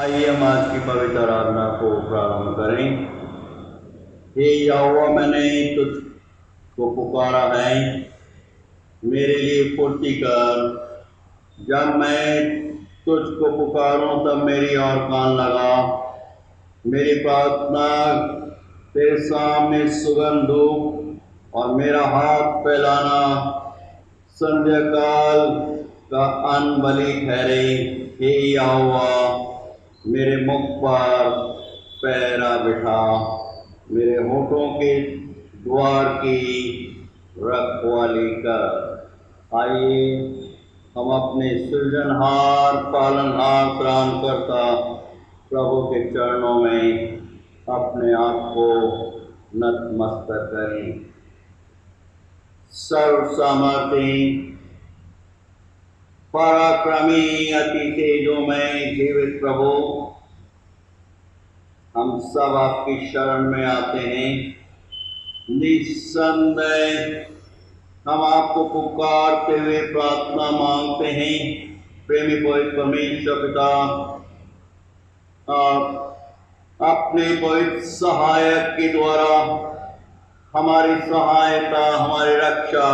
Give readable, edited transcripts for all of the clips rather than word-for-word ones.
आइए हम आज की पवित्र आराधना को प्रारंभ करें। हे यहोवा, मैंने तुझको पुकारा है, मेरे लिए फुर्ती कर। जब मैं तुझको पुकारूं तब मेरी ओर कान लगा। मेरी प्रार्थना तेरे सामने सुगंध हो और मेरा हाथ फैलाना संध्या काल का अन्न बलि ठहरे। हे यहोवा, मेरे मुख पर पैरा बिठा, मेरे होठों के द्वार की रखवाली कर। आइए हम अपने सृजनहार पालनहार त्राणकर्ता प्रभु के चरणों में अपने आप को नतमस्तक करें। सर्व सामर्थी, पराक्रमी, अति तेजोमय जीवित प्रभु, हम सब आपकी शरण में आते हैं। निस्संदेह हम आपको पुकारते हुए प्रार्थना मांगते हैं। प्रेमी पवित्र परमेश्वर पिता, आप अपने पवित्र सहायक के द्वारा हमारी सहायता, हमारी रक्षा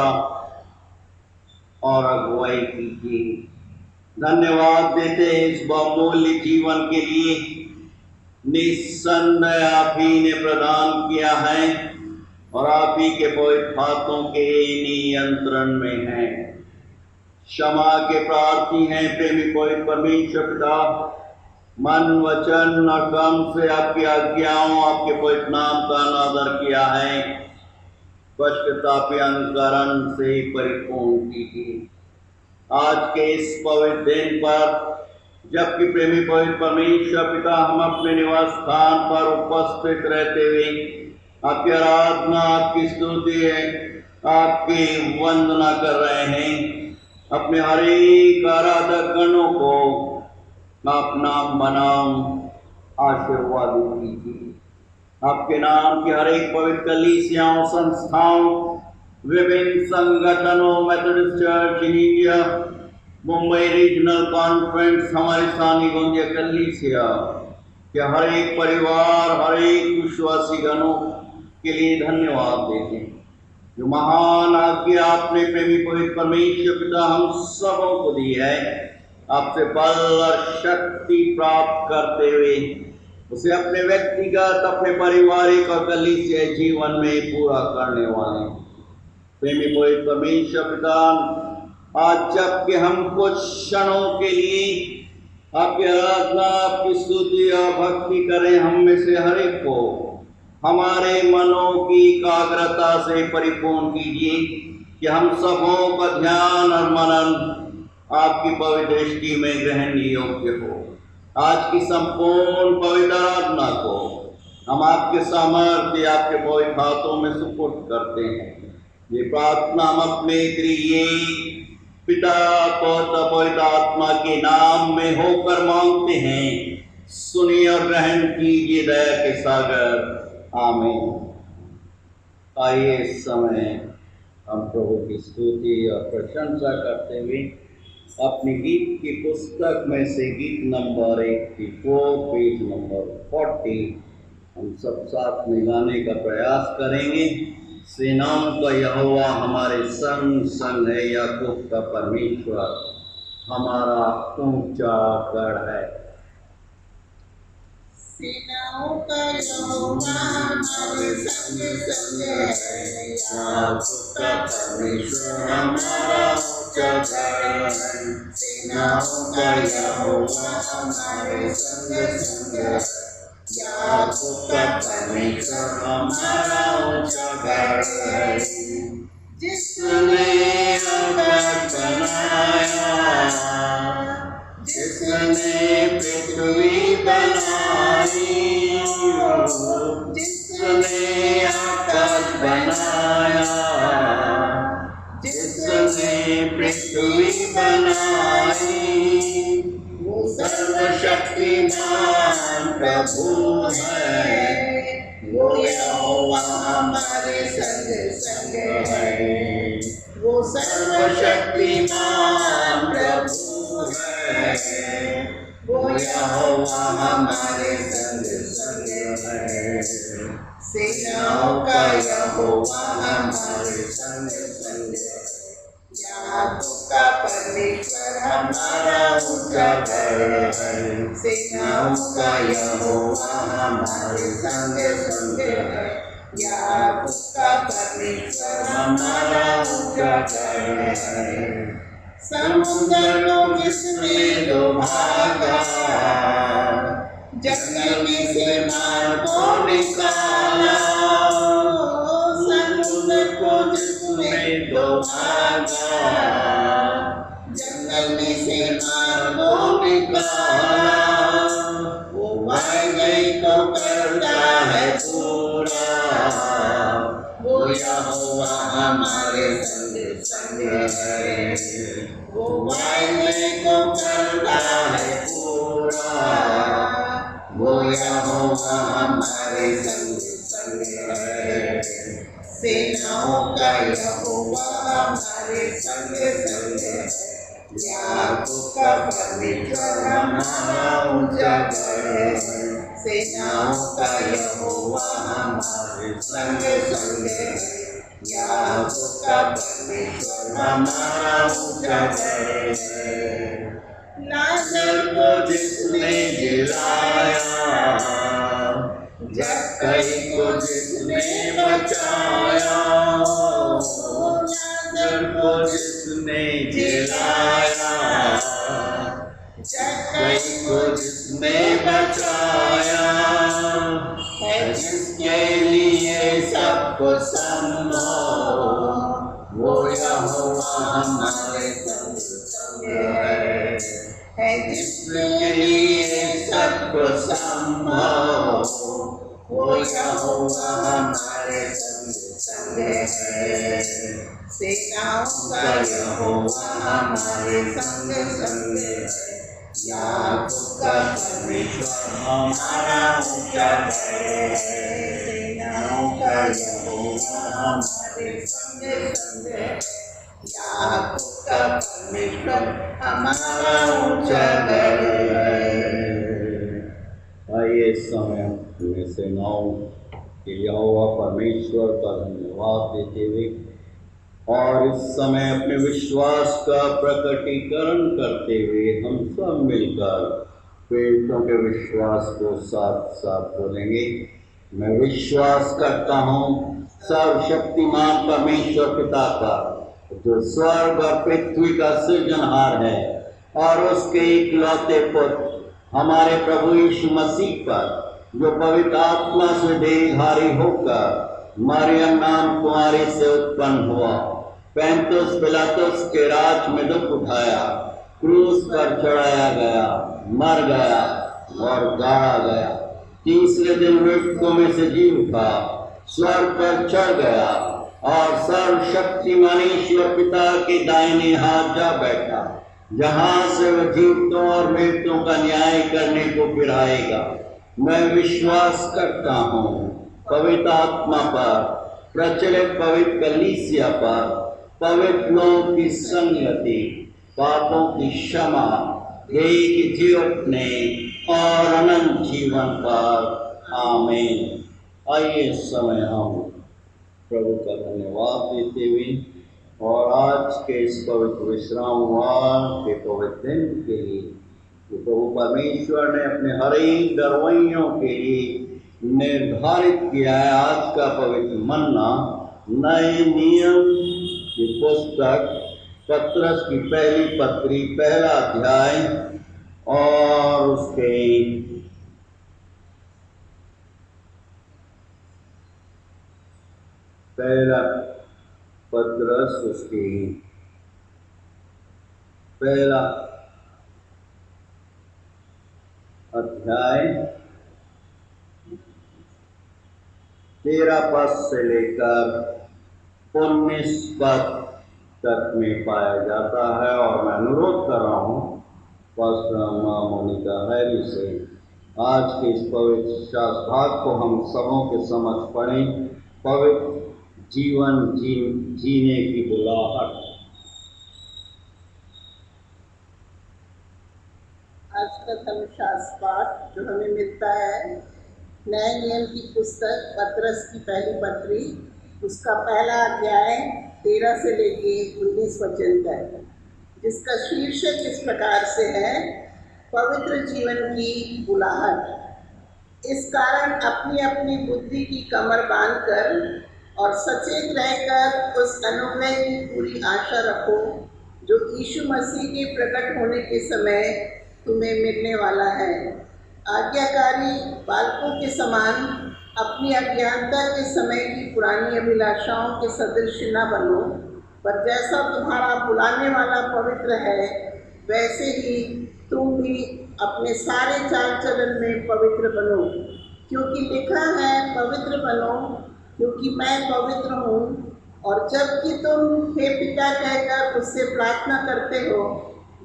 और अगुवाई कीजिए। धन्यवाद देते हैं इस बहुमूल्य जीवन के लिए। निस्संदेह आप ही ने प्रदान किया है और आप ही के पवित्र हाथों के नियंत्रण में है। क्षमा के प्रार्थी हैं प्रेमी पवित्र परमेश्वर पिता, मन वचन और कर्म से आपकी आज्ञाओं, आपके पवित्र नाम का अनादर किया है। पश्चाताप अनुकरण से परिपूर्ण कीजिए। आज के इस पवित्र दिन पर, जबकि प्रेमी पवित्र परमेश्वर पिता हम अपने निवास स्थान पर उपस्थित रहते हुए आपकी आराधना, आपकी स्तुति, आपकी वंदना कर रहे हैं, अपने हर एक आराधक गणों को आप नाम बनाम आशीर्वाद कीजिए। आपके नाम की हर एक पवित्र कलीसियाओं, संस्थाओं, विभिन्न संगठनों, Methodist church in India, Mumbai regional conference, हमारी सानी गोंदिया कलीसिया के हर एक परिवार, हर एक विश्वासी गणों के लिए धन्यवाद देते हैं। जो महान आज्ञा आपने प्रेमी पवित्र परमेश्वर पिता हम सबों को दी है, आपसे बल और शक्ति प्राप्त करते हुए उसे अपने व्यक्तिगत, अपने पारिवारिक और कलीसिया जीवन में पूरा करने वाले प्रेमी पवित्र परमेश्वर पिता, आज जबकि हम कुछ क्षणों के लिए आपकी आराधना, आपकी स्तुति और भक्ति करें, हम में से हर एक को हमारे मनों की एकाग्रता से परिपूर्ण कीजिए कि हम सबों का ध्यान और मनन आपकी पवित्र दृष्टि में ग्रहण योग्य हो। आज की संपूर्ण पवित्र आराधना को हम आपके सामर्थ्य, आपके पवित्र हाथों में सुपुर्द करते हैं। ये प्रार्थना हम अपने त्रिएक पिता, पौत्र, पवित्र आत्मा के नाम में होकर मांगते हैं। सुनिए और ग्रहण कीजिए दया के सागर। आमीन। आइए इस समय हम प्रभु की स्तुति और प्रशंसा करते हुए अपनी गीत की पुस्तक में से गीत नंबर 84, पेज नंबर 40 हम सब साथ में गाने का प्रयास करेंगे। सेनाओं का यहोवा हमारे संग संग है, याकूब का परमेश्वर हमारा ऊंचा गढ़ है। सेनाओं का यहोवा हमारे संग संग है, याकूब का परमेश्वर हमारा ऊंचा गढ़ है। सेनाओं का यहोवा हमारे संग संग है, याकूब का परमेश्वर हमारा ऊंचा गढ़ है। जिसने आकाश बनाया, जिसने पृथ्वी बनाई, जिसने आकाश बनाया, जिसने पृथ्वी बनाई, वो सर्वशक्तिमान प्रभु है। वो यहोवा हमारे संग संग है, वो सर्वशक्तिमान प्रभु है। वो यहोवा हमारे संग संग है। सेनाओं का यहोवा हमारे संग संग है। याकूब का परमेश्वर हमारा ऊंचा गढ़ है। सेनाओं का यहोवा हमारे संग संग है। याकूब का परमेश्वर हमारा ऊंचा गढ़ है। समुद्र को जिसने दो भागा, जंगल में से मार को निकाला। समुद्र को जिसने दो भागा, जंगल में से मार को निकाला। वो वायदे को करता है पूरा, वो यहोवा हमारे संग संग है। वो वायदे को करता है पूरा, वो यहोवा हमारे संग संग है। सेनाओं का यहोवा हमारे संग संग है। याकूब का परमेश्वर हमारा ऊंचा गढ़ है। सेनाओं का यहोवा हमारे संग संग है। याकूब का परमेश्वर हमारा ऊंचा गढ़ है। लाजर को जिसने जिलाया, जक्कई को जिसने बचाया। लाजर को जिसने जिलाया, जक्कई को जिसने बचाया। है जिसके लिए सबको संभव, वो यहोवा हमारे संग संग है। है जिसके लिए सबको संभव, वो यहोवा हमारे संग संग है। सेनाओं का यहोवा हमारे संग संग है। याकूब का परमेश्वर हमारा ऊंचा गढ़ है। सेनाओं का यहोवा हमारे संग संग है। याकूब का परमेश्वर हमारा ऊंचा गढ़ है। आइए इस समय अपने सेनाओं के यहोवा परमेश्वर का धन्यवाद देते हुए और इस समय अपने विश्वास का प्रकटीकरण करते हुए हम सब मिलकर प्रेरितों के विश्वास को साथ साथ बोलेंगे। मैं विश्वास करता हूँ सर्वशक्तिमान परमेश्वर पिता का, जो स्वर्ग और पृथ्वी का सृजनहार है, और उसके इकलौते पुत्र हमारे प्रभु यीशु मसीह पर, जो पवित्र आत्मा से देहधारी होकर मरियम नाम कुमारी से उत्पन्न हुआ, पैंतुस पिलातुस के राज में दुख उठाया, क्रूस पर चढ़ाया गया, मर गया और गाड़ा गया, तीसरे दिन मृतकों में से जी उठा, स्वर्ग पर चढ़ गया और सर्वशक्तिमान ईश्वर पिता के दाहिने हाथ जा बैठा, जहां से वह जीवतों और मृतों का न्याय करने को फिर आएगा। मैं विश्वास करता हूँ पवित्र आत्मा पर, प्रचलित पवित्र कलीसिया पर, पवित्र लोगों की संगति, पापों की क्षमा, देह की जी उठने और अनंत जीवन पर। आमीन। आइए इस समय हम प्रभु का धन्यवाद देते हुए और आज के इस पवित्र विश्रामवार के पवित्र दिन के लिए जो प्रभु परमेश्वर ने अपने हर एक दरवैयों के लिए निर्धारित किया है, आज का पवित्र मन्ना नए नियम की पुस्तक पत्रस की पहली पत्री, पहला अध्याय और उसके पहला पत्रस उसकी पहला अध्याय 13 पद से लेकर 19 पद तक में पाया जाता है। और मैं अनुरोध कर रहा हूँ पास्टर मोनिका हैरी से आज के इस पवित्र शास्त्र भाग को हम सबों के समक्ष पढ़ें। पवित्र जीवन जीने की बुलाहट। आज का धर्मशास्त्र पाठ जो हमें मिलता है नए नियम की पुस्तक पत्रस की पहली पत्री, उसका पहला अध्याय 13 से लेके 19 वचन तक, जिसका शीर्षक इस प्रकार से है, पवित्र जीवन की बुलाहट। इस कारण अपनी अपनी बुद्धि की कमर बांधकर और सचेत रहकर उस अनुग्रह की पूरी आशा रखो जो यीशु मसीह के प्रकट होने के समय तुम्हें मिलने वाला है। आज्ञाकारी बालकों के समान अपनी अज्ञानता के समय की पुरानी अभिलाषाओं के सदृश न बनो, पर जैसा तुम्हारा बुलाने वाला पवित्र है, वैसे ही तुम भी अपने सारे चाल चलन में पवित्र बनो, क्योंकि लिखा है, पवित्र बनो क्योंकि मैं पवित्र हूँ। और जबकि तुम हे पिता कहकर उससे प्रार्थना करते हो,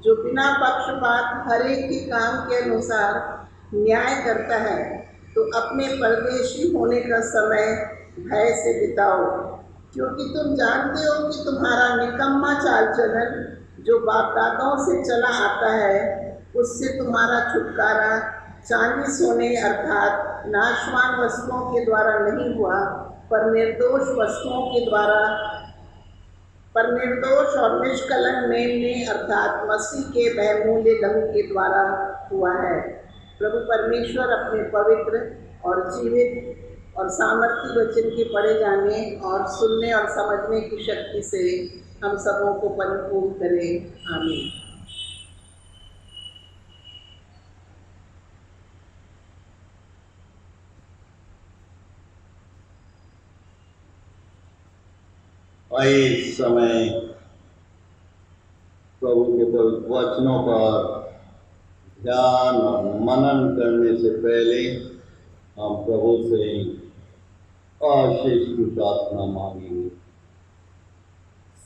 जो बिना पक्षपात हर एक के काम के अनुसार न्याय करता है, तो अपने परदेशी होने का समय भय से बिताओ, क्योंकि तुम जानते हो कि तुम्हारा निकम्मा चाल चलन जो बाप दादाओं से चला आता है, उससे तुम्हारा छुटकारा चांदी सोने अर्थात नाशवान वस्तुओं के द्वारा नहीं हुआ, पर निर्दोष और निष्कलंक मेमने अर्थात मसीह के बहुमूल्य लहू के द्वारा हुआ है। प्रभु परमेश्वर अपने पवित्र और जीवित और सामर्थी वचन के पढ़े जाने और सुनने और समझने की शक्ति से हम सबों को परिपूर्ण करे। आमीन। इस समय प्रभु के पवित्र वचनों पर ध्यान और मनन करने से पहले हम प्रभु से आशीष की प्रार्थना मांगेंगे।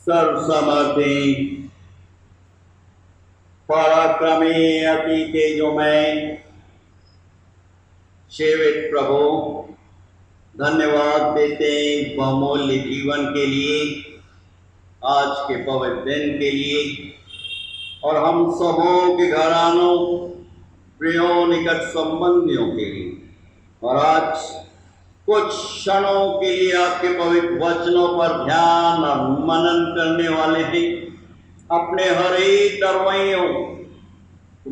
सर्वसमर्थी पराक्रमी अति तेजोमय सेवित प्रभु, धन्यवाद देते हैं बहुमूल्य जीवन के लिए, आज के पवित्र दिन के लिए, और हम सबों के घरानों, प्रियों, निकट संबंधियों के लिए। और आज कुछ क्षणों के लिए आपके पवित्र वचनों पर ध्यान और मनन करने वाले हैं। अपने हर एक दरवाइयों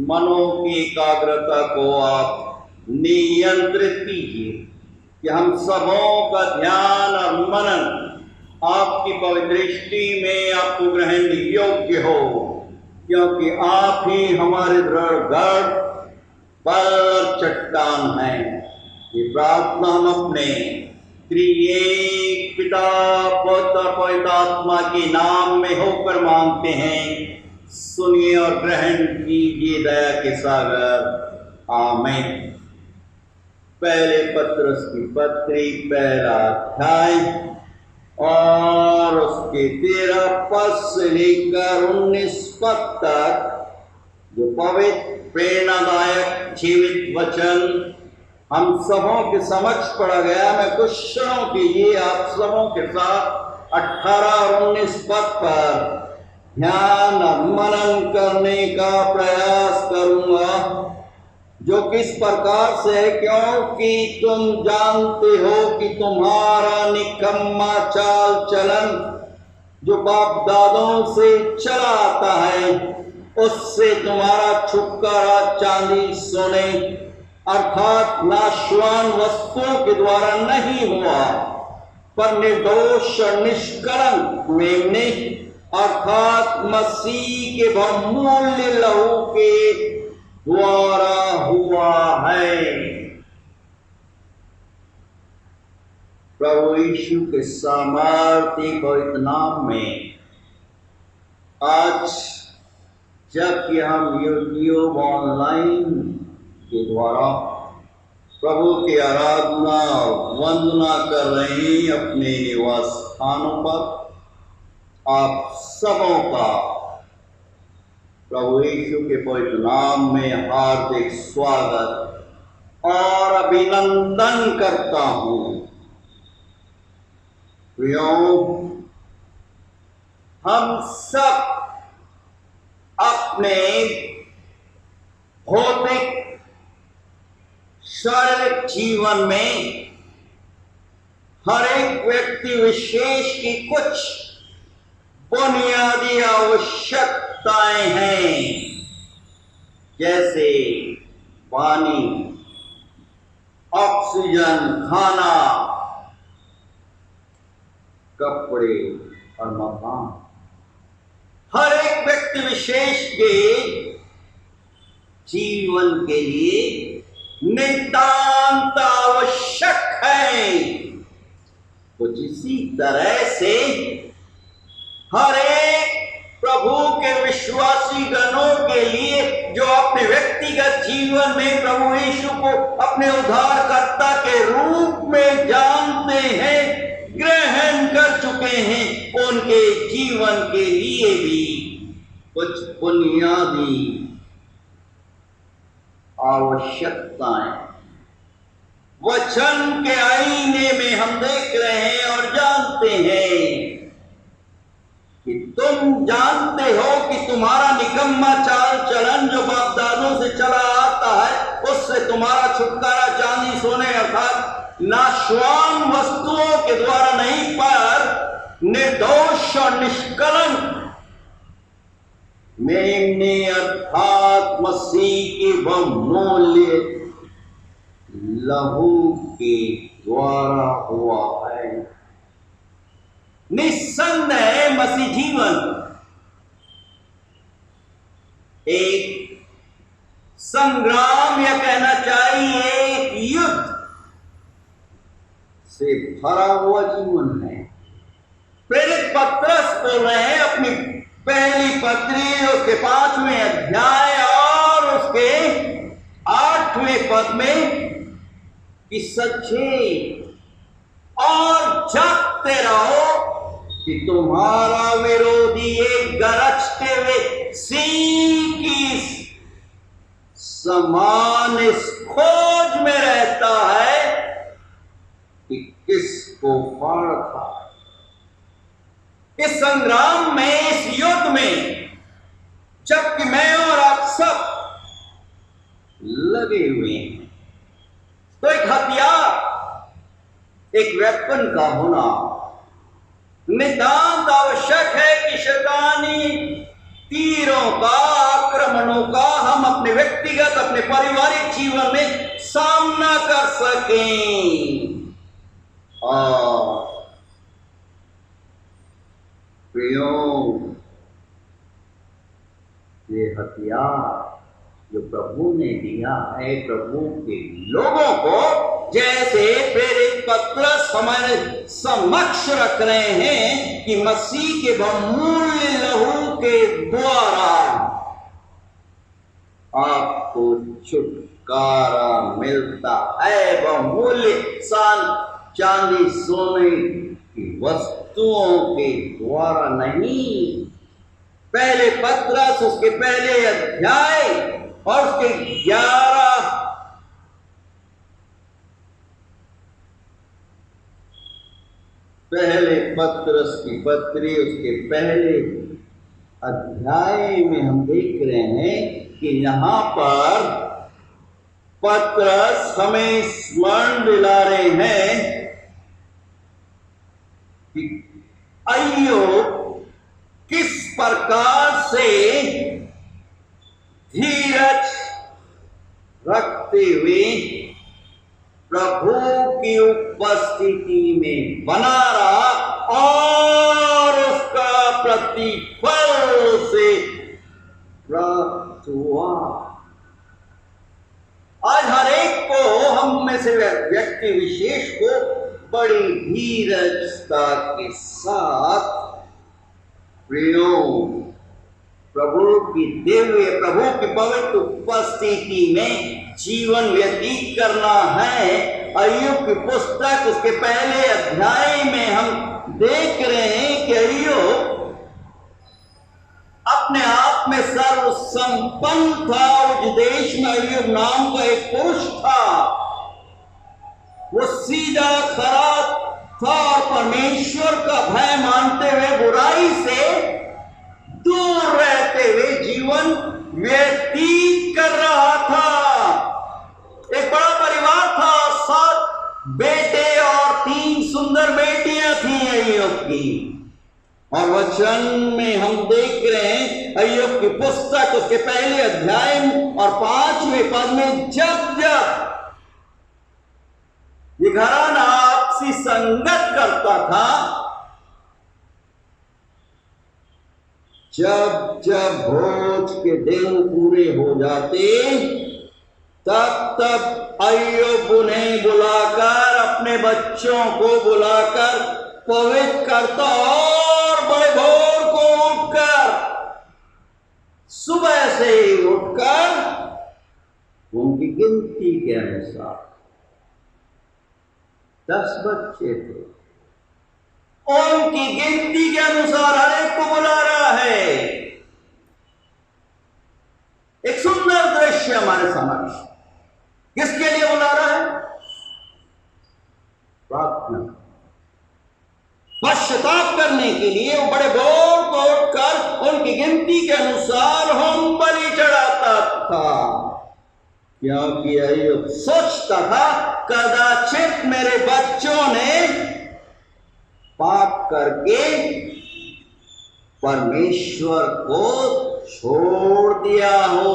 मनों की एकाग्रता को आप नियंत्रित कीजिए कि हम सबों का ध्यान और मनन आपकी पवित्र दृष्टि में आपको ग्रहण योग्य हो, क्योंकि आप ही हमारे दृढ़ गढ़, बल और चट्टान हैं। ये प्रार्थना हम अपने त्रिएक पिता, पुत्र और पवित्र आत्मा के नाम में होकर मांगते हैं। सुनिए और ग्रहण कीजिए दया के सागर। आमीन। पहले पत्रस की पत्री पहला अध्याय और उसके 13 पद से लेकर 19 पद तक जो पवित्र प्रेरणादायक जीवित वचन हम सबों के समक्ष पढ़ा गया। मैं कुछ क्षणों के लिए आप सबों के साथ 18 और 19 पद पर ध्यान और मनन करने का प्रयास करूंगा, जो किस प्रकार से है, क्योंकि तुम जानते हो कि तुम्हारा निकम्मा चाल चलन जो बाप दादों से चला आता है, उससे तुम्हारा छुटकारा चांदी सोने अर्थात नाशवान वस्तुओं के द्वारा नहीं हुआ, पर निर्दोष और निष्कलंक मेमने अर्थात मसीह के बहुमूल्य लहू के द्वारा हुआ है। प्रभु यीशु के सामर्थ्य पवित्र नाम में आज जबकि हम यूट्यूब ऑनलाइन के द्वारा प्रभु की आराधना और वंदना कर रहे हैं अपने निवास स्थानों पर, आप सबों का प्रभु यीशु के पवित्र नाम में हार्दिक स्वागत और अभिनंदन करता हूं। प्रियों, हम सब अपने भौतिक शारीरिक जीवन में हर एक व्यक्ति विशेष की कुछ बुनियादी आवश्यकताएं हैं, जैसे पानी, ऑक्सीजन, खाना, कपड़े और मकान। हर एक व्यक्ति विशेष के जीवन के लिए नितांत आवश्यक है। कुछ इसी तरह से हर एक प्रभु के विश्वासी गणों के लिए जो अपने व्यक्तिगत जीवन में प्रभु यीशु को अपने उद्धारकर्ता के रूप में जानते हैं, ग्रहण कर चुके हैं, उनके जीवन के लिए भी कुछ बुनियादी आवश्यकताएं वचन के आईने में हम देख रहे हैं और जानते हैं कि तुम जानते हो कि तुम्हारा निकम्मा चाल चलन जो बाप दादों से चला आता है, उससे तुम्हारा छुटकारा चांदी सोने अर्थात नाशवान वस्तुओं के द्वारा नहीं, पर निर्दोष और निष्कलंक मेमने अर्थात मसीह के बहुमूल्य लहू के द्वारा हुआ है। निस्संदेह मसीह जीवन एक संग्राम या कहना चाहिए एक युद्ध से भरा हुआ जीवन है। प्रेरित पत्रस बोल रहे हैं अपनी पहली पत्री उसके 5वें अध्याय और उसके 8वें पद में कि सचेत और जागते रहो कि तुम्हारा विरोधी एक गरजते हुए सिंह की समान इस खोज में रहता है कि किसको फाड़ खाए। इस संग्राम में, इस युद्ध में, जबकि मैं और आप सब लगे हुए हैं, तो एक हथियार, एक वेपन का होना नितांत आवश्यक है कि शैतानी तीरों का, आक्रमणों का हम अपने व्यक्तिगत, अपने पारिवारिक जीवन में सामना कर सकें। और प्रियों, ये हथियार जो प्रभु ने दिया है प्रभु के लोगों को, जैसे प्रेरित पत्रस हमारे समक्ष रख रहे हैं कि मसीह के बहुमूल्य लहू के द्वारा आपको छुटकारा मिलता है। बहुमूल्य चांदी सोने की वस्तुओं के द्वारा नहीं। पहले पत्रस उसके पहले अध्याय और उसके 11 पहले पत्रस की पत्री उसके पहले अध्याय में हम देख रहे हैं कि यहां पर पत्रस हमें स्मरण दिला रहे हैं कि अय्यो किस प्रकार से धीरज रखते हुए प्रभु की उपस्थिति में बना रहा और उसका प्रतिफल से प्राप्त हुआ। आज हर एक को, हम में से व्यक्ति विशेष को बड़ी धीरजता के साथ प्रियो प्रभु की दिव्य, प्रभु की पवित्र उपस्थिति में जीवन व्यतीत करना है। अय्यूब की पुस्तक उसके पहले अध्याय में हम देख रहे हैं कि अय्यूब अपने आप में सर्वसंपन्न था। उस देश में अय्यूब नाम का एक पुरुष था, वो सीधा खरा था और परमेश्वर का भय मानते हुए बुराई से दूर रहते हुए जीवन व्यतीत कर रहा था। एक बड़ा परिवार था, 7 बेटे और 3 सुंदर बेटियां थी अय्यूब की। और वचन में हम देख रहे हैं अय्यूब की पुस्तक उसके पहले अध्याय और 5वें पद में, जब ये घराना आपसी संगत करता था, जब भोज के दिन पूरे हो जाते, तब अय्यूब उन्हें बुलाकर, अपने बच्चों को बुलाकर पवित्र करता और बड़े भोर को उठकर, सुबह से ही उठकर उनकी गिनती के अनुसार 10 बच्चे थे, उनकी गिनती के अनुसार हर एक को बुला रहा है। एक सुंदर दृश्य हमारे समक्ष, किसके लिए बुला रहा है? प्रार्थना, पश्चाताप करने के लिए। वो बड़े भोर को उठकर उनकी गिनती के अनुसार होम बलि चढ़ाता था, क्योंकि अय्यूब सोचता था कदाचित मेरे बच्चों ने पाप करके परमेश्वर को छोड़ दिया हो।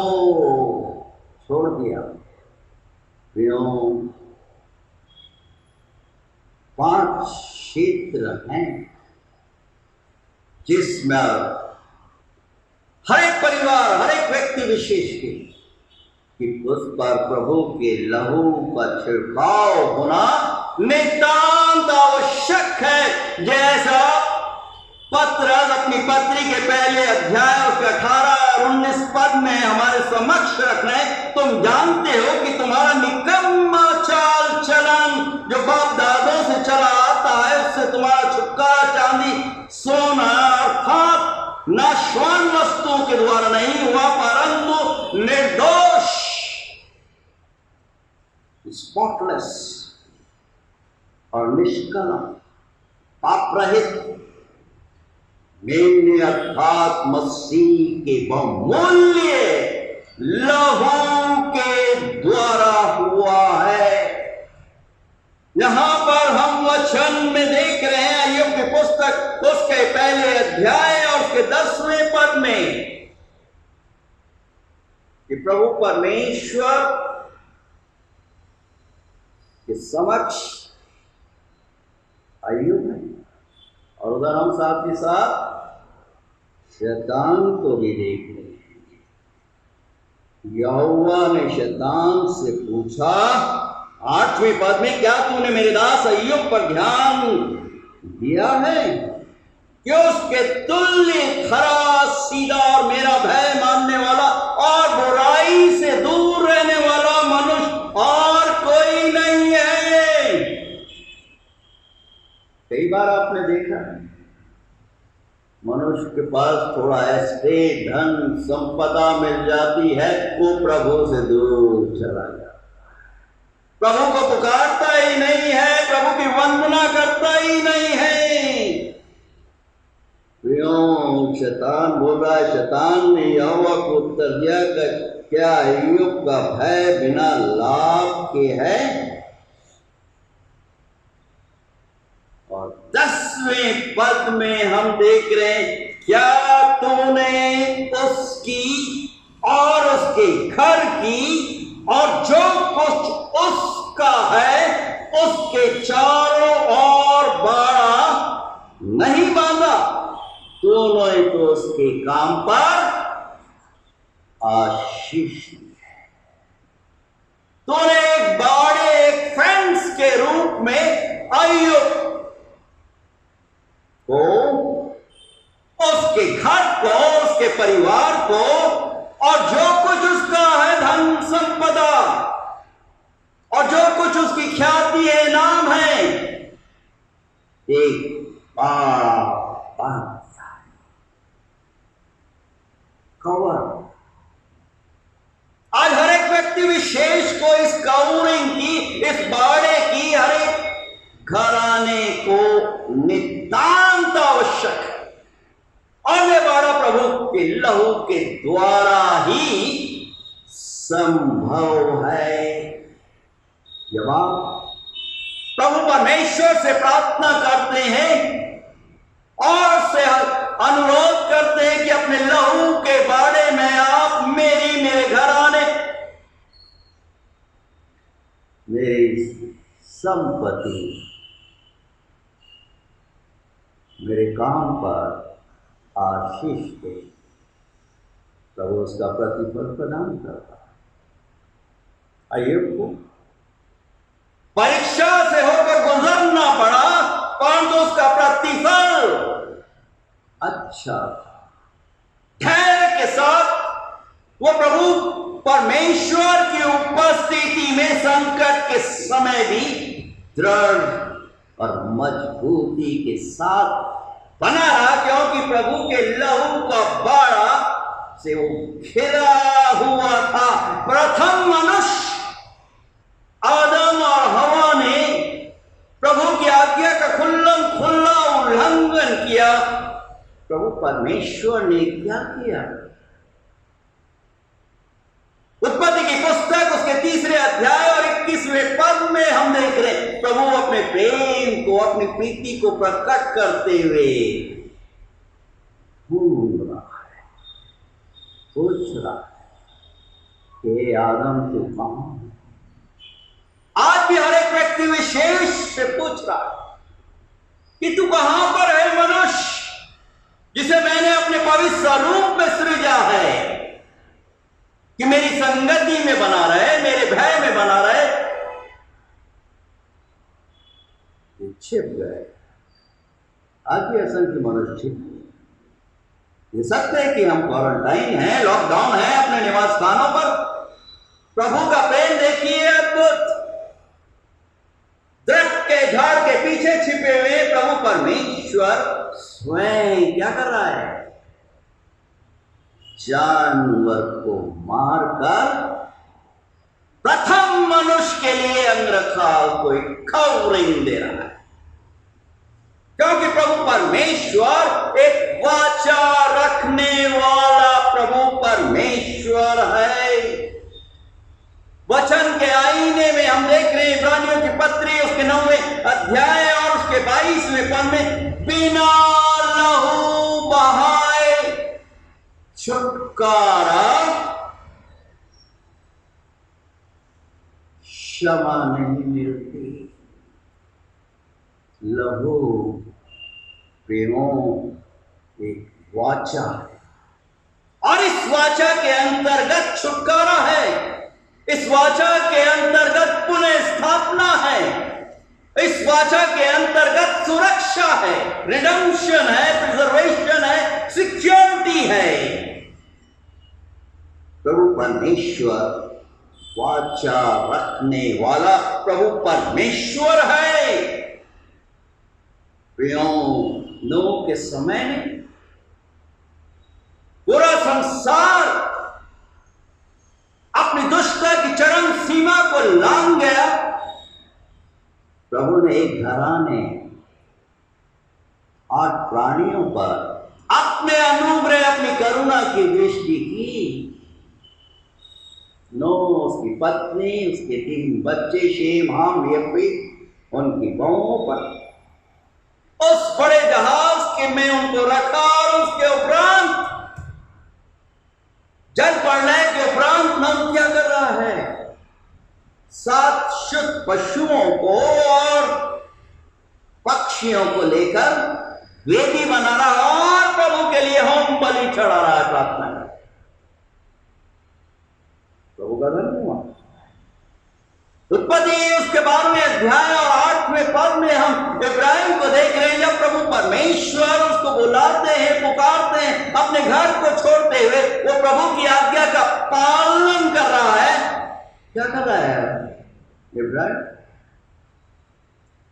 5 क्षेत्र हैं जिसमें हर एक परिवार, हर एक व्यक्ति विशेष के कि उस पर प्रभु के लहू का छिड़काव होना नितांत आवश्यक है। जैसा पत्रस अपनी पत्री के पहले अध्याय उसके 18 और 19 पद में हमारे समक्ष रख रहे हैं, तुम जानते हो कि तुम्हारा निकम्मा चाल चलन जो बाप दादों से चला आता है, उससे तुम्हारा छुटकारा चांदी सोना अर्थात नाशवान वस्तुओं के द्वारा नहीं हुआ, परंतु निर्दोष, स्पॉटलेस और निष्कलंक, पाप रहित मेरे अर्थात मसीह के बहुमूल्य लहू के द्वारा हुआ है। यहां पर हम वचन में देख रहे हैं अय्यूब की पुस्तक उसके पहले अध्याय और उसके 10वें पद में कि प्रभु परमेश्वर के समक्ष अय्यूब है, और उधर हम साथ ही साथ शैतान को भी देख रहे हैं। यहोवा ने शैतान से पूछा 8वें पद में, क्या तूने मेरे दास अय्यूब पर ध्यान दिया है कि उसके तुल्य खरा, सीधा और मेरा भय मानने वाला और बुराई से दूर रहने वाला मनुष्य और कोई नहीं है। कई बार आपने देखा मनुष्य के पास थोड़ा एस्टेट, धन संपदा मिल जाती है, वो प्रभु से दूर चला जाता, प्रभु को पुकारता ही नहीं है, प्रभु की वंदना करता ही नहीं है। क्यों? शैतान बोल रहा है। शैतान ने यहोवा को उत्तर दिया कि क्या अय्यूब का भय बिना लाभ के है? और 10वें पद में हम देख रहे हैं, क्या तूने उसकी और उसके घर की और जो कुछ उसका है उसके चारों ओर बाड़ा नहीं बांधा? दोनों ही तो उसके काम पर आशीष है। तूने एक बाड़े, एक फेंस के रूप में अय्यूब को, उसके घर को, उसके परिवार को और जो कुछ उसका है, धन संपदा और जो कुछ उसकी ख्याति है, नाम है, एक बाड़ा बांध दिया है, कवर। आज हर एक व्यक्ति विशेष को इस कवरिंग की, इस बाड़े की, हर एक घराने को नितांत आवश्यक है। और ये बाड़ा प्रभु के लहू के द्वारा ही संभव है। जब आप प्रभु परमेश्वर से प्रार्थना करते हैं और से अनुरोध करते हैं कि अपने लहू के बारे में आप मेरे घराने, मेरी संपत्ति, मेरे काम पर आशीष दे, प्रभु उसका प्रतिफल प्रदान करता है। अय्यूब को परीक्षा से होकर गुजरना पड़ा, परंतु उसका प्रतिफल अच्छा था। धैर्य के साथ वो प्रभु परमेश्वर की उपस्थिति में संकट के समय भी दृढ़ और मजबूती के साथ बना रहा, क्योंकि प्रभु के लहू का बाड़ा से वो घिरा हुआ था। प्रथम मनुष्य आदम और हवा ने प्रभु की आज्ञा का खुल्ला उल्लंघन किया। प्रभु परमेश्वर ने क्या किया? उत्पत्ति की पुस्तक उसके 3 अध्याय और 21वें पद में हम देख रहे हैं, प्रभु अपने प्रेम को, अपनी प्रीति को प्रकट करते हुए ढूंढ रहा है, पूछ रहा है कि आदम तू कहां है? आज भी हर एक व्यक्ति विशेष से पूछ रहा है कि तू कहां पर है मनुष्य, जिसे मैंने अपने पवित्र रूप में सृजा है, कि मेरी संगति में बना रहे, मेरे भय में बना रहे। ये छिप गए। आज भी असंख्य मनुष्य छिप गए। ये सत्य है कि हम क्वारंटाइन हैं, लॉकडाउन है अपने निवास स्थानों पर। प्रभु का प्रेम देखिए अद्भुत। दरख्त के झाड़ के पीछे छिपे हुए प्रभु परमेश्वर स्वयं क्या कर रहा है? जानवर को मारकर प्रथम मनुष्य के लिए अंगरखाल को एक कवरिंग दे रहा है, क्योंकि प्रभु परमेश्वर एक वाचा रखने वाला प्रभु परमेश्वर है। वचन के आईने में हम देख रहे हैं इब्रानियों की पत्री उसके 9वें अध्याय और उसके 22वें पद में, बिना लहू बहाए छुटकारा क्षमा नहीं मिलती। लहू प्रेमों एक वाचा है और इस वाचा के अंतर्गत छुटकारा है, इस वाचा के अंतर्गत पुनः स्थापना है, इस वाचा के अंतर्गत सुरक्षा है, रिडेम्पशन है, प्रिजर्वेशन है, सिक्योरिटी है। प्रभु परमेश्वर वाचा रखने वाला प्रभु परमेश्वर है। नूह के समय में पूरा संसार अपनी दुष्टता की चरम सीमा को लांघ गया। प्रभु ने एक घराने 8 प्राणियों पर अपने अनुग्रह, अपनी करुणा की दृष्टि की। नूह, उसकी पत्नी, उसके 3 बच्चे, शेम, हाम, यफेत, उनकी बहुओं पर उस बड़े जहाज के में उनको रखा और उसके उपरांत जल पड़ने के उपरांत नूह क्या कर रहा है? 7 शुद्ध पशुओं को और पक्षियों को लेकर वेदी बना रहा और प्रभु के लिए होम बलि चढ़ा रहा है, प्रार्थना कर। प्रभु का धन्यवाद। उत्पत्ति उसके 12वें अध्याय और 8वें पद में हम इब्राहिम को देख रहे हैं, जब प्रभु परमेश्वर उसको बुलाते हैं, पुकारते हैं, अपने घर को छोड़ते हुए वो प्रभु की आज्ञा का पालन कर रहा है। क्या कर रहा है इब्राहिम?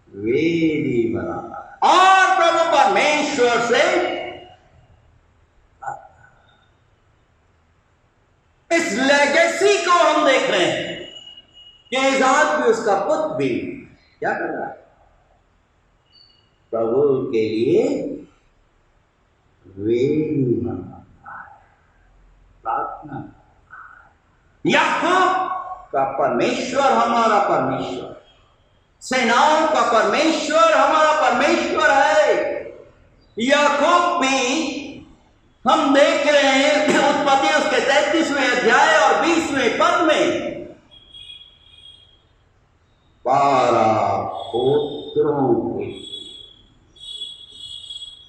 वेदी बना रहा है और प्रभु परमेश्वर से इस लेगेसी को हम देख रहे हैं कि इज़हाक भी, उसका पुत्र भी क्या कर रहा है? प्रभु के लिए वेदी बना रहा है। प्रार्थना। याकूब का परमेश्वर हमारा परमेश्वर, सेनाओं का परमेश्वर हमारा परमेश्वर है। याकूब भी हम देख रहे हैं उत्पत्ति उसके 33वें अध्याय और 20वें पद में 12 पुत्रों के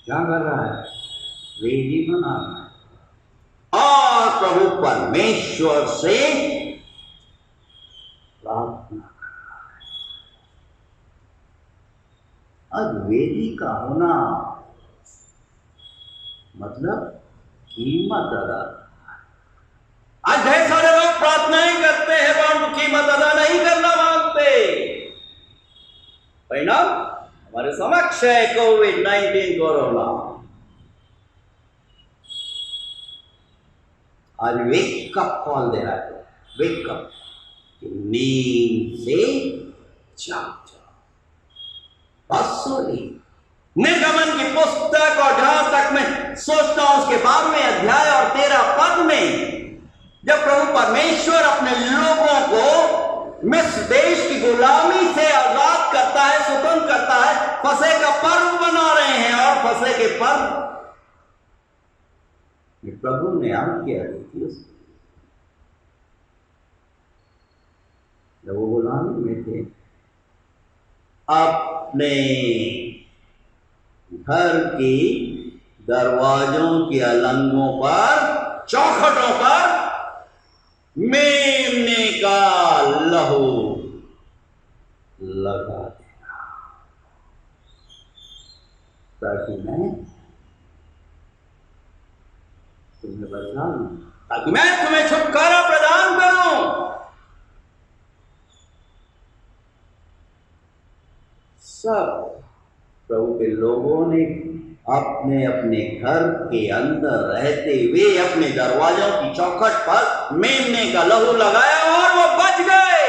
क्या कर रहा है? वेदी बना रहा है और प्रभु परमेश्वर से प्रार्थना कर रहा है। अब वेदी का होना मतलब कीमत अदा। आज ढेर सारे लोग प्रार्थनाएं करते हैं परंतु कीमत अदा नहीं करना मांगते। परिणाम हमारे समक्ष है कोविड-19 कोरोना। आज वेकअप कॉल दे रहा है, वेकअप, नींद से जाग जाओ। निर्गमन की पुस्तक और जहां तक मैं सोचता हूं उसके 12वें अध्याय और 13 पद में जब प्रभु परमेश्वर अपने लोगों को मिस्र देश की गुलामी से आजाद करता है, स्वतंत्र करता है, फसह का पर्व बना रहे हैं और फसह के पर्व प्रभु ने आज्ञा दी थी उसको जब वो गुलामी में थे। अपने घर की दरवाजों की अलंगों पर, चौखटों पर मेमने का लहू लगा देना ताकि मैं तुम्हें बचा लूं, ताकि मैं तुम्हें छुटकारा प्रदान करूं। सब प्रभु के लोगों ने अपने अपने घर के अंदर रहते हुए अपने दरवाजों की चौखट पर मेमने का लहू लगाया और वो बच गए।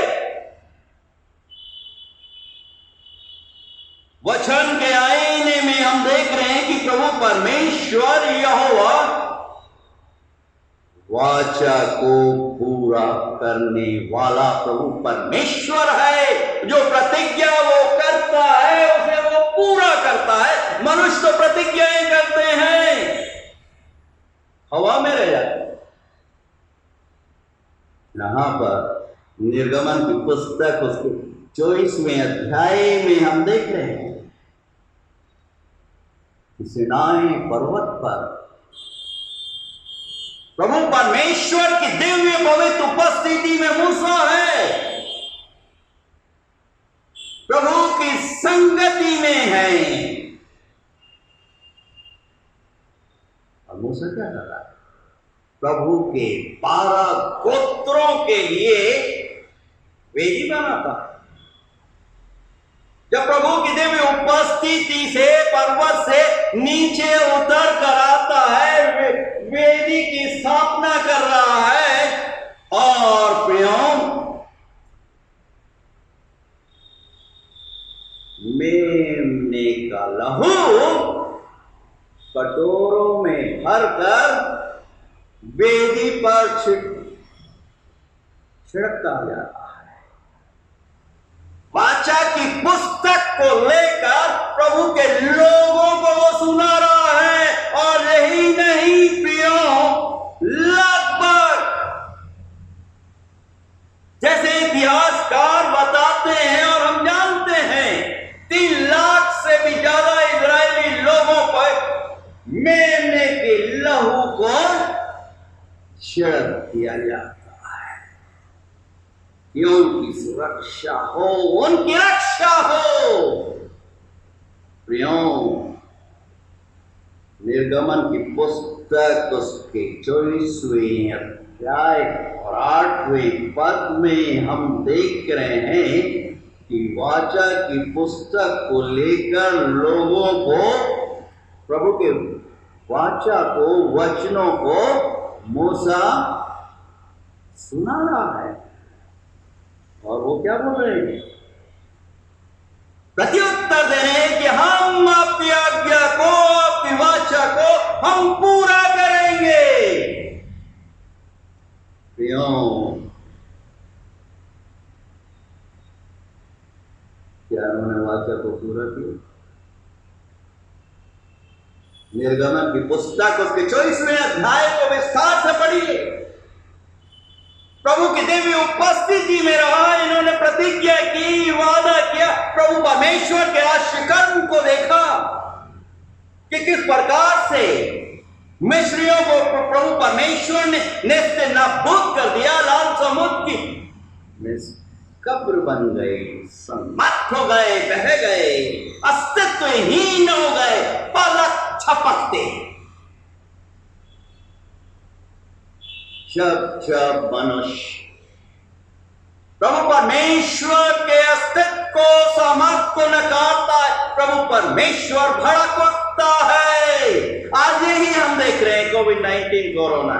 वचन के आईने में हम देख रहे हैं कि प्रभु परमेश्वर यहोवा वाचा को पूरा करने वाला प्रभु परमेश्वर है। जो प्रतिज्ञा वो करता है उसे वो पूरा करता है। मनुष्य तो प्रतिज्ञाएं करते हैं, हवा में रह जाते। यहां पर निर्गमन की पुस्तक उसके 24वें अध्याय में हम देख रहे हैं सिनाई पर्वत पर प्रभु परमेश्वर की दिव्य पवित्र उपस्थिति में मूसा है, प्रभु की संगति में है। और मूसा क्या कर रहा है? प्रभु के 12 गोत्रों के लिए वेदी बनाता। जब प्रभु की दिव्य उपस्थिति से पर्वत से नीचे उतर कर आता है, वेदी की स्थापना कर रहा है। और प्रियों, मेमने का लहू कटोरों में भरकर वेदी पर छिड़कता जा रहा है। वाचा की पुस्तक को लेकर प्रभु के लोगों को वो सुना रहा है। और यही नहीं प्रियों, लगभग जैसे इतिहासकार बताते हैं और हम जानते हैं 3 लाख से भी ज्यादा इजरायली लोगों पर मेमने के लहू को छिड़क दिया जाता है कि उनकी सुरक्षा हो, उनकी रक्षा हो। प्रियों, निर्गमन की पुस्तक उसके 24वें अध्याय और 8वें पद में हम देख रहे हैं कि वाचा की पुस्तक को लेकर लोगों को, प्रभु के वाचा को, वचनों को मूसा सुना रहा है। और वो क्या बोल रहे हैं? प्रत्युत्तर दे रहे हैं कि हम आपकी आज्ञा को, आपकी वाचा को हम पूरा करेंगे। प्रियों, क्या उन्होंने वाचा को पूरा किया? निर्गमन की पुस्तक उसके 24वें अध्याय को विस्तार से पढ़िए। प्रभु की दिव्य उपस्थिति में रहा, इन्होंने प्रतिज्ञा की, वादा किया, प्रभु परमेश्वर के आश्चर्य को देखा कि किस प्रकार से मिस्रियों को प्रभु परमेश्वर ने नेस्ते नाबूद कर दिया। लाल समुद्र की कब्र बन गए, समाप्त हो गए, बह गए, अस्तित्वहीन हो गए, पलक झपकते। जब मनुष्य प्रभु परमेश्वर के अस्तित्व को, सामर्थ को नकारता है, प्रभु परमेश्वर भड़क उठता है। आज यही हम देख रहे हैं, कोविड-19 कोरोना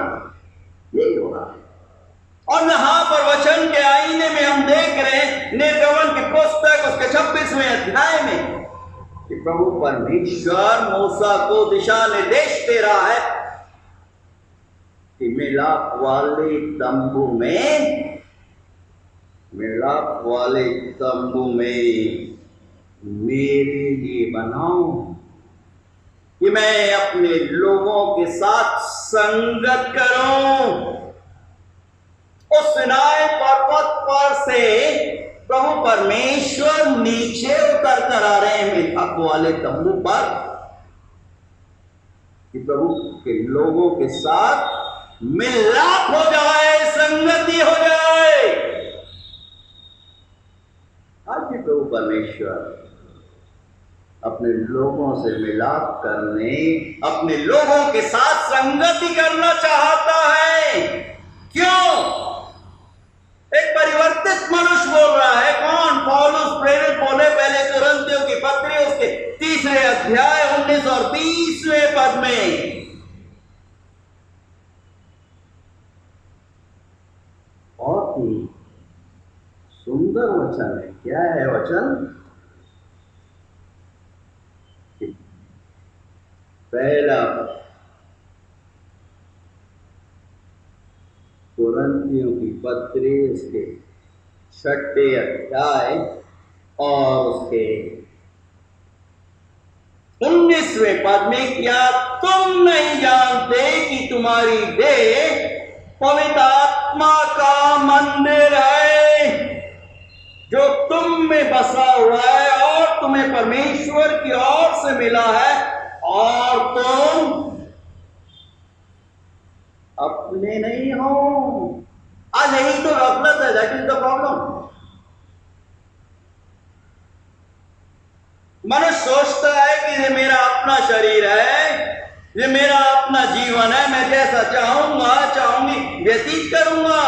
यही हो रहा है। और यहाँ पर वचन के आईने में हम देख रहे हैं, निर्गमन की पुस्तक उसके 26वें अध्याय में, कि प्रभु परमेश्वर मूसा को दिशा निर्देश दे रहा है कि मिलाप वाले तंबू में, मिलाप वाले तंबू में मेरे लिए बनाओ, कि मैं अपने लोगों के साथ संगत करूं। उस सिनाई पर्वत पर से प्रभु परमेश्वर नीचे उतर कर आ रहे हैं मिलाप वाले तंबू पर, कि प्रभु के लोगों के साथ मिलाप हो जाए, संगति हो जाए। आज भी प्रभु परमेश्वर अपने लोगों से मिलाप करने, अपने लोगों के साथ संगति करना चाहता है। क्यों? एक परिवर्तित मनुष्य बोल रहा है। कौन? पौलुस प्रेरित बोले पहले कुरिन्थियों की पत्री उसके 3 अध्याय 19 और 20वें पद में। बहुत ही सुंदर वचन है। क्या है वचन? पहला कुरिन्थियों की पत्री उसके 6 अध्याय और उसके 19वें पद में, क्या तुम नहीं जानते कि तुम्हारी देह पवित्र आत्मा का मंदिर है, जो तुम में बसा हुआ है और तुम्हें परमेश्वर की ओर से मिला है, और तुम अपने नहीं हो। आज यही तो गफलत है, दैट इज द प्रॉब्लम। मनुष्य सोचता है कि ये मेरा अपना शरीर है, ये मेरा अपना जीवन है, मैं जैसा चाहूंगा चाहूंगी व्यतीत करूंगा।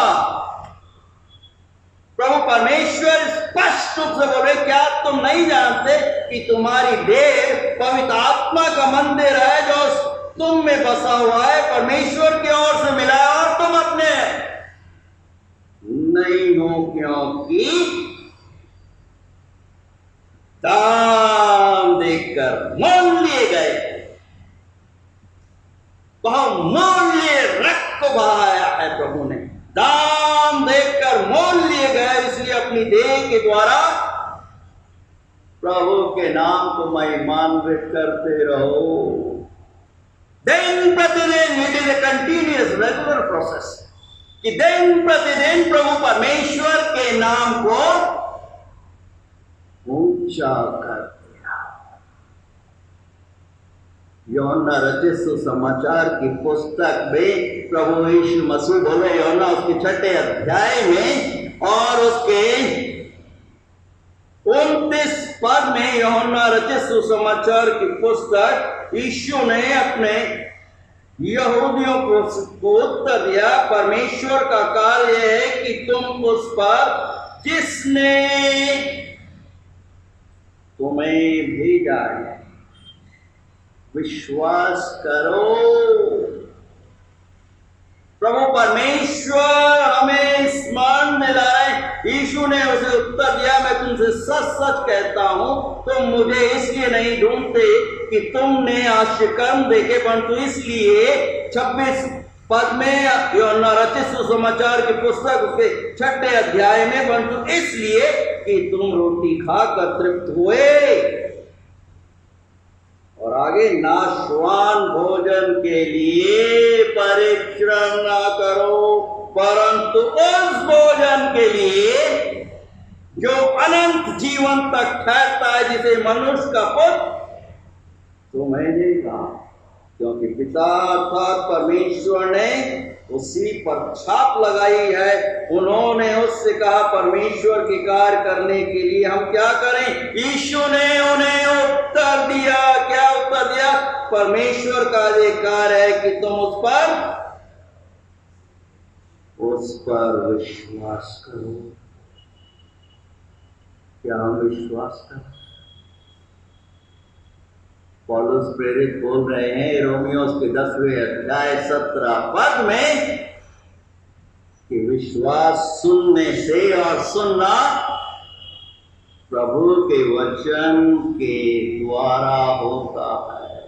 प्रभु परमेश्वर स्पष्ट रूप से बोले, क्या तुम नहीं जानते कि तुम्हारी देह पवित्र आत्मा का मंदिर है, जो तुम में बसा हुआ है, परमेश्वर की ओर से मिला है, और तुम अपने नहीं हो, क्योंकि दाम देकर मोल लिए गए। बहुत मूल्य रक्त को बढ़ाया है प्रभु ने, दाम देकर मोल लिए गए। इसलिए अपनी देह के द्वारा प्रभु के नाम को महिमान्वित करते रहो। दिन प्रतिदिन, it is a continuous regular process, कि दिन प्रतिदिन प्रभु परमेश्वर के नाम को ऊंचा करते रहो। यूहन्ना रचित सुसमाचार की पुस्तक में प्रभु यीशु मसीह बोले, यूहन्ना उसके 6 अध्याय में और उसके 29 पद में, यूहन्ना रचित सुसमाचार की पुस्तक, यीशु ने अपने यहूदियों को उत्तर दिया, परमेश्वर का कार्य है कि तुम उस पर जिसने तुम्हें भेजा है विश्वास करो। प्रभु परमेश्वर हमें स्मरण दिलाए। यीशु ने उसे उत्तर दिया, मैं तुमसे सच सच कहता हूं, तुम मुझे इसलिए नहीं ढूंढते कि तुमने आश्चर्य कर्म देखे, परंतु इसलिए 26 पद में यूहन्ना रचित सुसमाचार की पुस्तक उसके 6 अध्याय में, परंतु इसलिए कि तुम रोटी खाकर तृप्त हुए, और आगे नाशवान भोजन के लिए परिश्रम ना करो, परंतु उस भोजन के लिए जो अनंत जीवन तक ठहरता है, जिसे मनुष्य का पुत्र तुम्हें देगा। क्योंकि पिता अर्थात परमेश्वर ने उसी पर छाप लगाई है। उन्होंने उससे कहा परमेश्वर के कार्य करने के लिए हम क्या करें। यीशु ने उन्हें उत्तर दिया, क्या उत्तर दिया? परमेश्वर का अधिकार है कि तुम उस पर विश्वास करो। क्या हम विश्वास करें? पौलुस प्रेरित बोल रहे हैं रोमियोस के 10वें अध्याय 17 पद में कि विश्वास सुनने से और सुनना प्रभु के वचन के द्वारा होता है।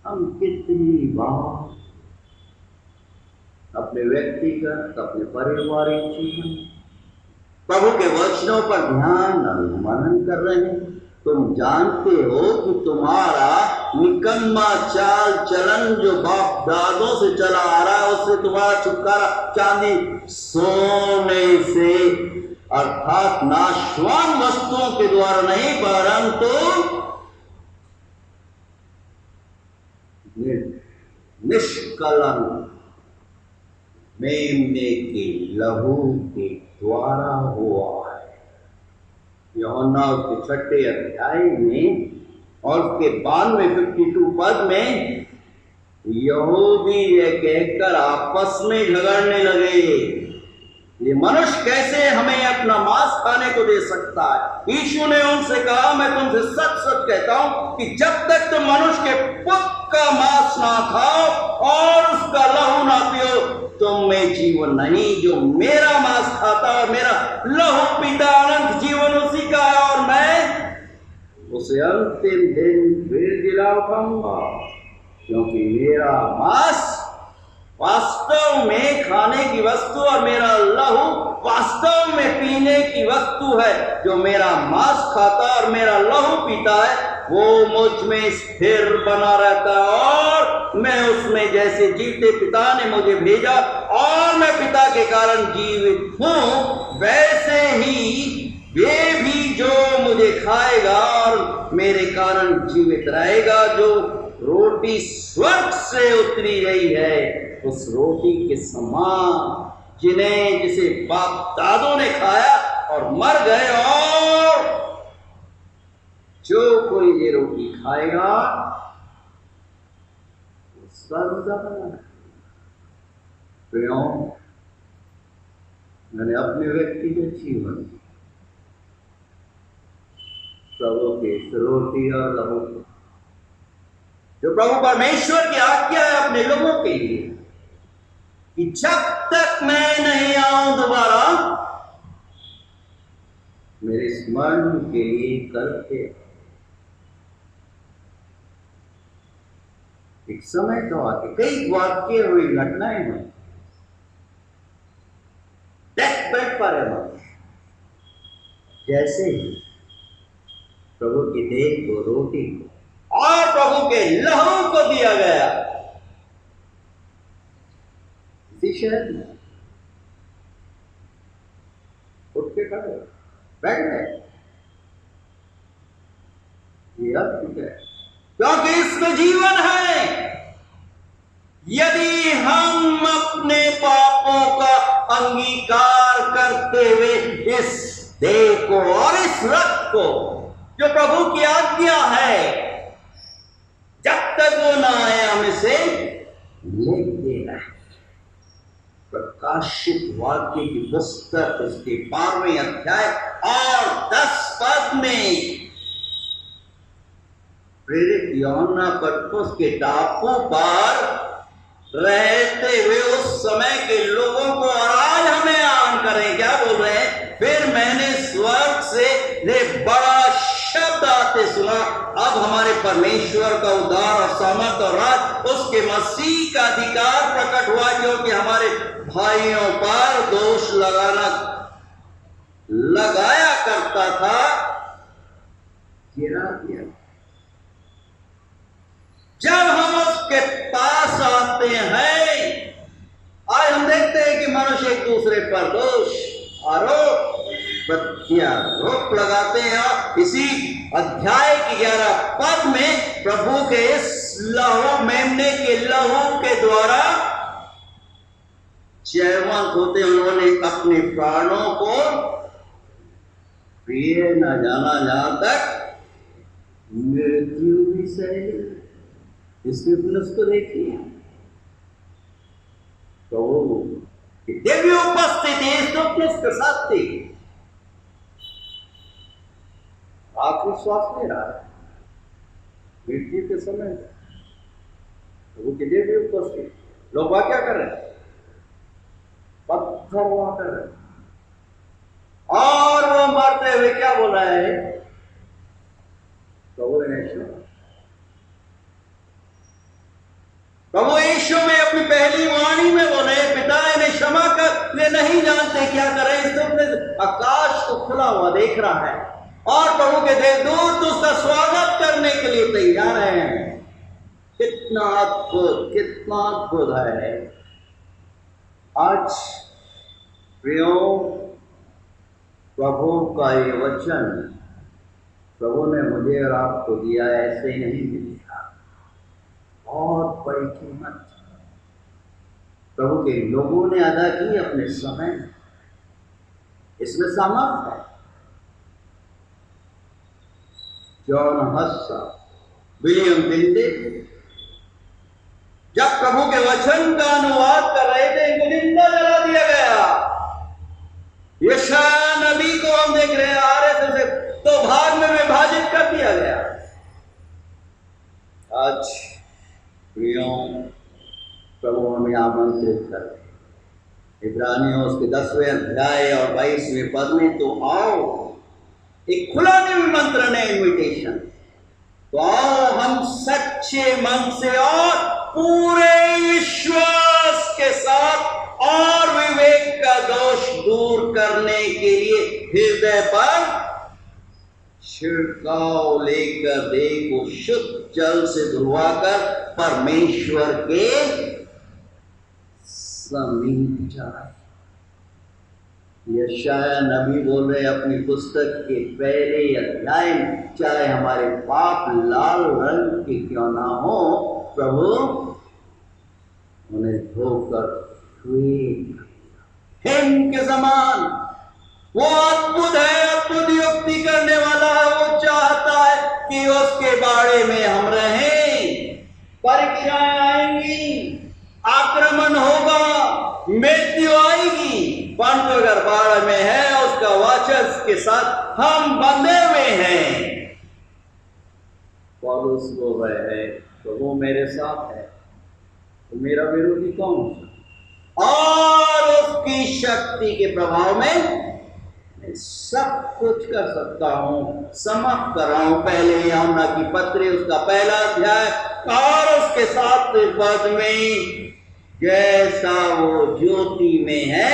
हम कितनी बार अपने व्यक्तिगत, अपने पारिवारिक जीवन प्रभु के वचनों पर ध्यान और मनन कर रहे हैं। तुम जानते हो कि तुम्हारा निकम्मा चाल चलन जो बाप दादों से चला आ रहा है, उससे तुम्हारा छुटकारा चांदी सोने से अर्थात नाशवान वस्तुओं के द्वारा नहीं, परंतु निष्कलन मेमने के लहू के द्वारा हुआ है। यूहन्ना उसके 6 अध्याय में और उसके 52 पद में यहूदी ये कहकर आपस में झगड़ने लगे, ये मनुष्य कैसे हमें अपना मांस खाने को दे सकता है। यीशु ने उनसे कहा, मैं तुमसे सच सच कहता हूं कि जब तक तुम मनुष्य के पुत्र का मांस ना खाओ और उसका लहू ना पियो, तुम में जीवन नहीं। जो मेरा मांस खाता और मेरा लहू पीता, अनंत जीवन उसी का है, और मैं उसे अंतिम दिन फिर जिला उठाऊंगा। क्योंकि मेरा मांस वास्तव में खाने की वस्तु और मेरा लहू वास्तव में पीने की वस्तु है। जो मेरा मांस खाता और मेरा लहू पीता है, वो मुझ में स्थिर बना रहता है और मैं उसमें। जैसे जीते पिता ने मुझे भेजा और मैं पिता के कारण जीवित हूं, वैसे ही वे भी जो मुझे खाएगा और मेरे कारण जीवित रहेगा। जो रोटी स्वर्ग से उतरी गई है, उस रोटी के समान जिसे बाप दादों ने खाया और मर गए, और जो कोई ये रोटी खाएगा वो सर्वदा बना है। मैंने अपने व्यक्तिगत जीवन प्रभु के रोटी और लहू, जो प्रभु परमेश्वर की आज्ञा है अपने लोगों के लिए कि जब तक मैं नहीं आऊं दोबारा, मेरे स्मरण के लिए करते। एक समय तो आके कई वाक्य हुई, घटनाएं हुई, डेथ बेड पर है मनुष्य, जैसे ही प्रभु की देह को, रोटी को और प्रभु के लहू को दिया गया, इसी शहर में उठ के खड़े बैठ गए। ये अद्भुत है, क्योंकि इसमें जीवन है। यदि हम अपने पापों का अंगीकार करते हुए इस देह को और इस रक्त को, जो प्रभु की आज्ञा है, जब तक वो ना आए हम इसे लेते रहे। प्रकाशित वाक्य की पुस्तक उसके 12वें अध्याय और 10 पद में प्रेरित यूहन्ना पतरस के टापू पर रहते हुए उस समय के लोगों को, और आज हमें आन करें, क्या बोल रहे हैं? फिर मैंने स्वर्ग से बड़ा शब्द आते सुना, अब अब हमारे परमेश्वर का उद्धार और सामर्थ और राज उसके मसीह का अधिकार प्रकट हुआ, क्योंकि हमारे भाइयों पर दोष लगाया करता था, गिरा दिया। जब हम उसके पास आते हैं, आज हम देखते हैं कि मनुष्य एक दूसरे पर दोष आरोप प्रत्यारोप लगाते हैं। और इसी अध्याय की 11 पद में प्रभु के इस लहू, मेमने के लहू के द्वारा जयवंत होते उन्होंने अपने प्राणों को प्रिय न जाना, जहां तक मृत्यु भी सही। इसके प्लस को देखिए, तो दिव्य उपस्थिति इस प्लस के साथ थी। आखिरी श्वास ले रहा है मृत्यु के समय, प्रभु के दिव्य उपस्थिति। लोग वहां क्या कर रहे हैं? पत्थर वहां कर रहे हैं, और वो मरते हुए क्या बोला है? प्रभु यीशु में अपनी पहली वाणी में बोले, पिता इन्हें क्षमा कर, वे नहीं जानते क्या करें। इस दुख आकाश को खुला हुआ देख रहा है, और प्रभु के देवदूत उसका स्वागत करने के लिए तैयार हैं। कितना अद्भुत, कितना अद्भुत है। आज प्रियो, प्रभु का ये वचन प्रभु ने मुझे और आपको दिया, ऐसे ही नहीं दिया, बहुत बड़ी कीमत प्रभु के लोगों ने अदा की अपने समय। इसमें सामर्थ है। जॉन हस्सा, विलियम बिंदे जब प्रभु के वचन का अनुवाद कर रहे थे, इनको जिंदा जला दिया गया। यशायाह नबी को हम देख रहे हैं, आरएसएस से 2 भाग में विभाजित कर दिया गया। आज प्रियों, प्रभु हमें आमंत्रित कर रहे हैं इब्रानियों उसके 10वें अध्याय और 22वें पद में, तो आओ, एक खुला निमंत्रण है, इन्विटेशन। तो आओ हम सच्चे मन से और पूरे विश्वास के साथ और विवेक का दोष दूर करने के लिए हृदय पर छिड़काव लेकर देह को शुद्ध जल से धुलवाकर परमेश्वर के समीप जाए। यशायाह नबी बोल रहे अपनी पुस्तक के पहले अध्याय में, चाहे हमारे पाप लाल रंग के क्यों ना हो, प्रभु उन्हें धोकर हिम के समान। वो अद्भुत है, अद्भुत युक्ति करने वाला है। वो चाहता है कि उसके बारे में हम रहें। परीक्षाएं आएंगी, आक्रमण होगा, मृत्यु आएगी, परंतु अगर बाढ़ में है, उसका वाचस के साथ हम बंधे हुए हैं। पौलुस बोल रहे हैं, तो वो मेरे साथ है, तो मेरा विरोधी कौन? और उसकी शक्ति के प्रभाव में सब कुछ कर सकता हूं। समाप्त कर रहा हूं पहले यूहन्ना की पत्री उसका पहला अध्याय और उसके 7वें पद में, जैसा वो ज्योति में है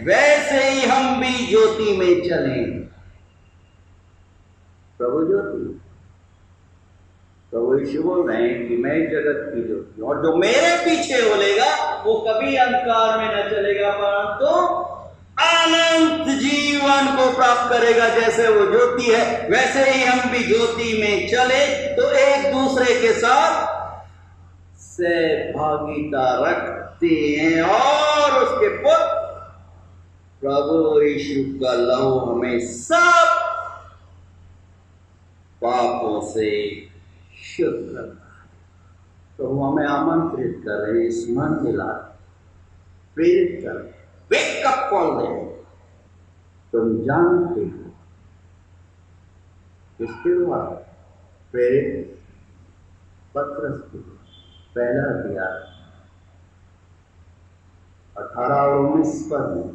वैसे ही हम भी ज्योति में चलें। प्रभु ज्योति, प्रभु यीशु बोल रहे हैं कि मैं जगत की ज्योति, और जो मेरे पीछे बोलेगा वो कभी अंधकार में न चलेगा, परंतु अनंत जीवन को प्राप्त करेगा। जैसे वो ज्योति है वैसे ही हम भी ज्योति में चले, तो एक दूसरे के साथ सहभागिता रखते हैं। और उसके पुत्र प्रभु यीशु का लहू हमें सब पापों से शुद्ध करता है। तो वो हमें आमंत्रित कर रहे हैं, स्मरण दिला, प्रेरित कर, वेक अप कॉल दे। तुम जानते हो इसके बाद प्रेरित पत्रस की पहला अध्याय 18 और 19 पद में,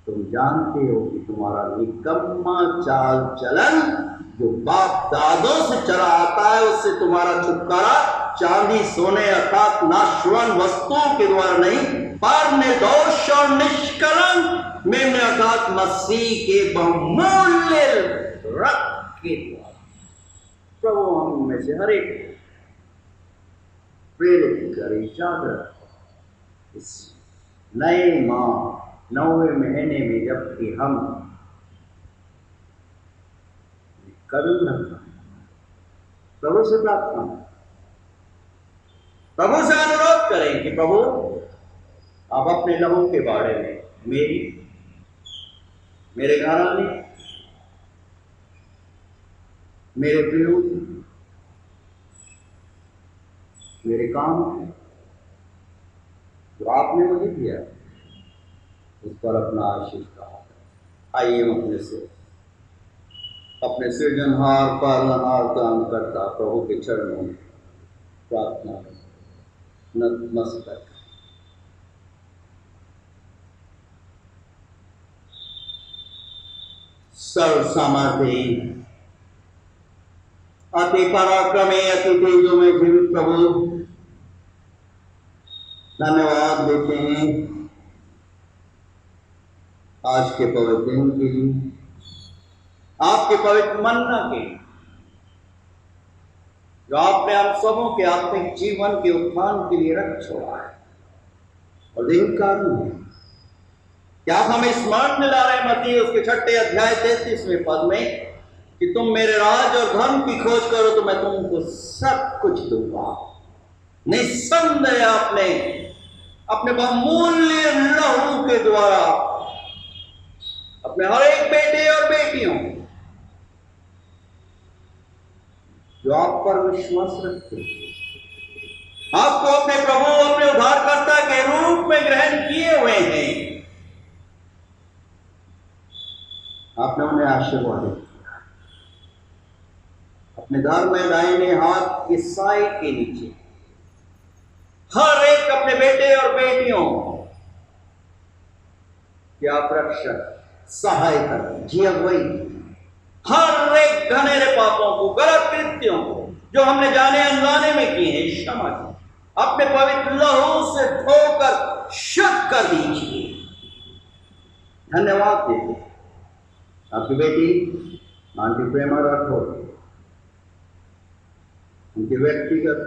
तुम जानते हो कि तुम्हारा निकम्मा चाल चलन जो बाप दादों से चला आता है उससे तुम्हारा छुटकारा चांदी सोने अर्थात नाशवान वस्तुओं के द्वारा नहीं, पर निर्दोष और निष्कलंक मेमने अर्थात मसीह के बहुमूल्य रक्त के द्वारा। प्रभु हम में से हर एक प्रेरित करे, जागृत इस नए माह 9वें महीने में जबकि हम कदम रखना, प्रभु से प्रार्थना, प्रभु से अनुरोध करें कि प्रभु आप अपने लहू के बारे में मेरे घराने, मेरे प्रियो, मेरे काम जो आपने मुझे दिया उस पर अपना आशीष कहा। आइए हम अपने सृजनहार पालनहार काम करता प्रभु के चरणों में प्रार्थना नतमस्तक। सर्व सामर्थ्य अति पराक्रमे अति तेजो में जीवित प्रभु धन्यवाद देते हैं आज के पवित्र दिन के लिए, आपके पवित्र मन्ना के जो आपने हम सबों के आत्मिक जीवन के उत्थान के लिए रख छोड़ा है। और दिन कारण है क्या हमें स्मरण दिला रहे मत्ती उसके 6 अध्याय 33वें पद में कि तुम मेरे राज और धर्म की खोज करो तो मैं तुमको सब कुछ दूंगा। निस्संदेह आपने अपने बहुमूल्य लहू के द्वारा अपने हर एक बेटे और बेटियों जो आप पर विश्वास रखते आपको अपने प्रभु अपने उद्धारकर्ता के रूप में ग्रहण किए हुए हैं, आपने उन्हें आशीर्वाद दिया। अपने घर में दाहिने हाथ के साए के नीचे हर एक अपने बेटे और बेटियों के आप रक्षक सहायता जी अगुवाई, हर एक घनेरे पापों को गलत कृत्यों को जो हमने जाने अनजाने में किए हैं क्षमा की अपने पवित्र लहू से धोकर शुद्ध कर दीजिए। धन्यवाद देते आपकी बेटी आंटी प्रेमा राठौर, उनके व्यक्तिगत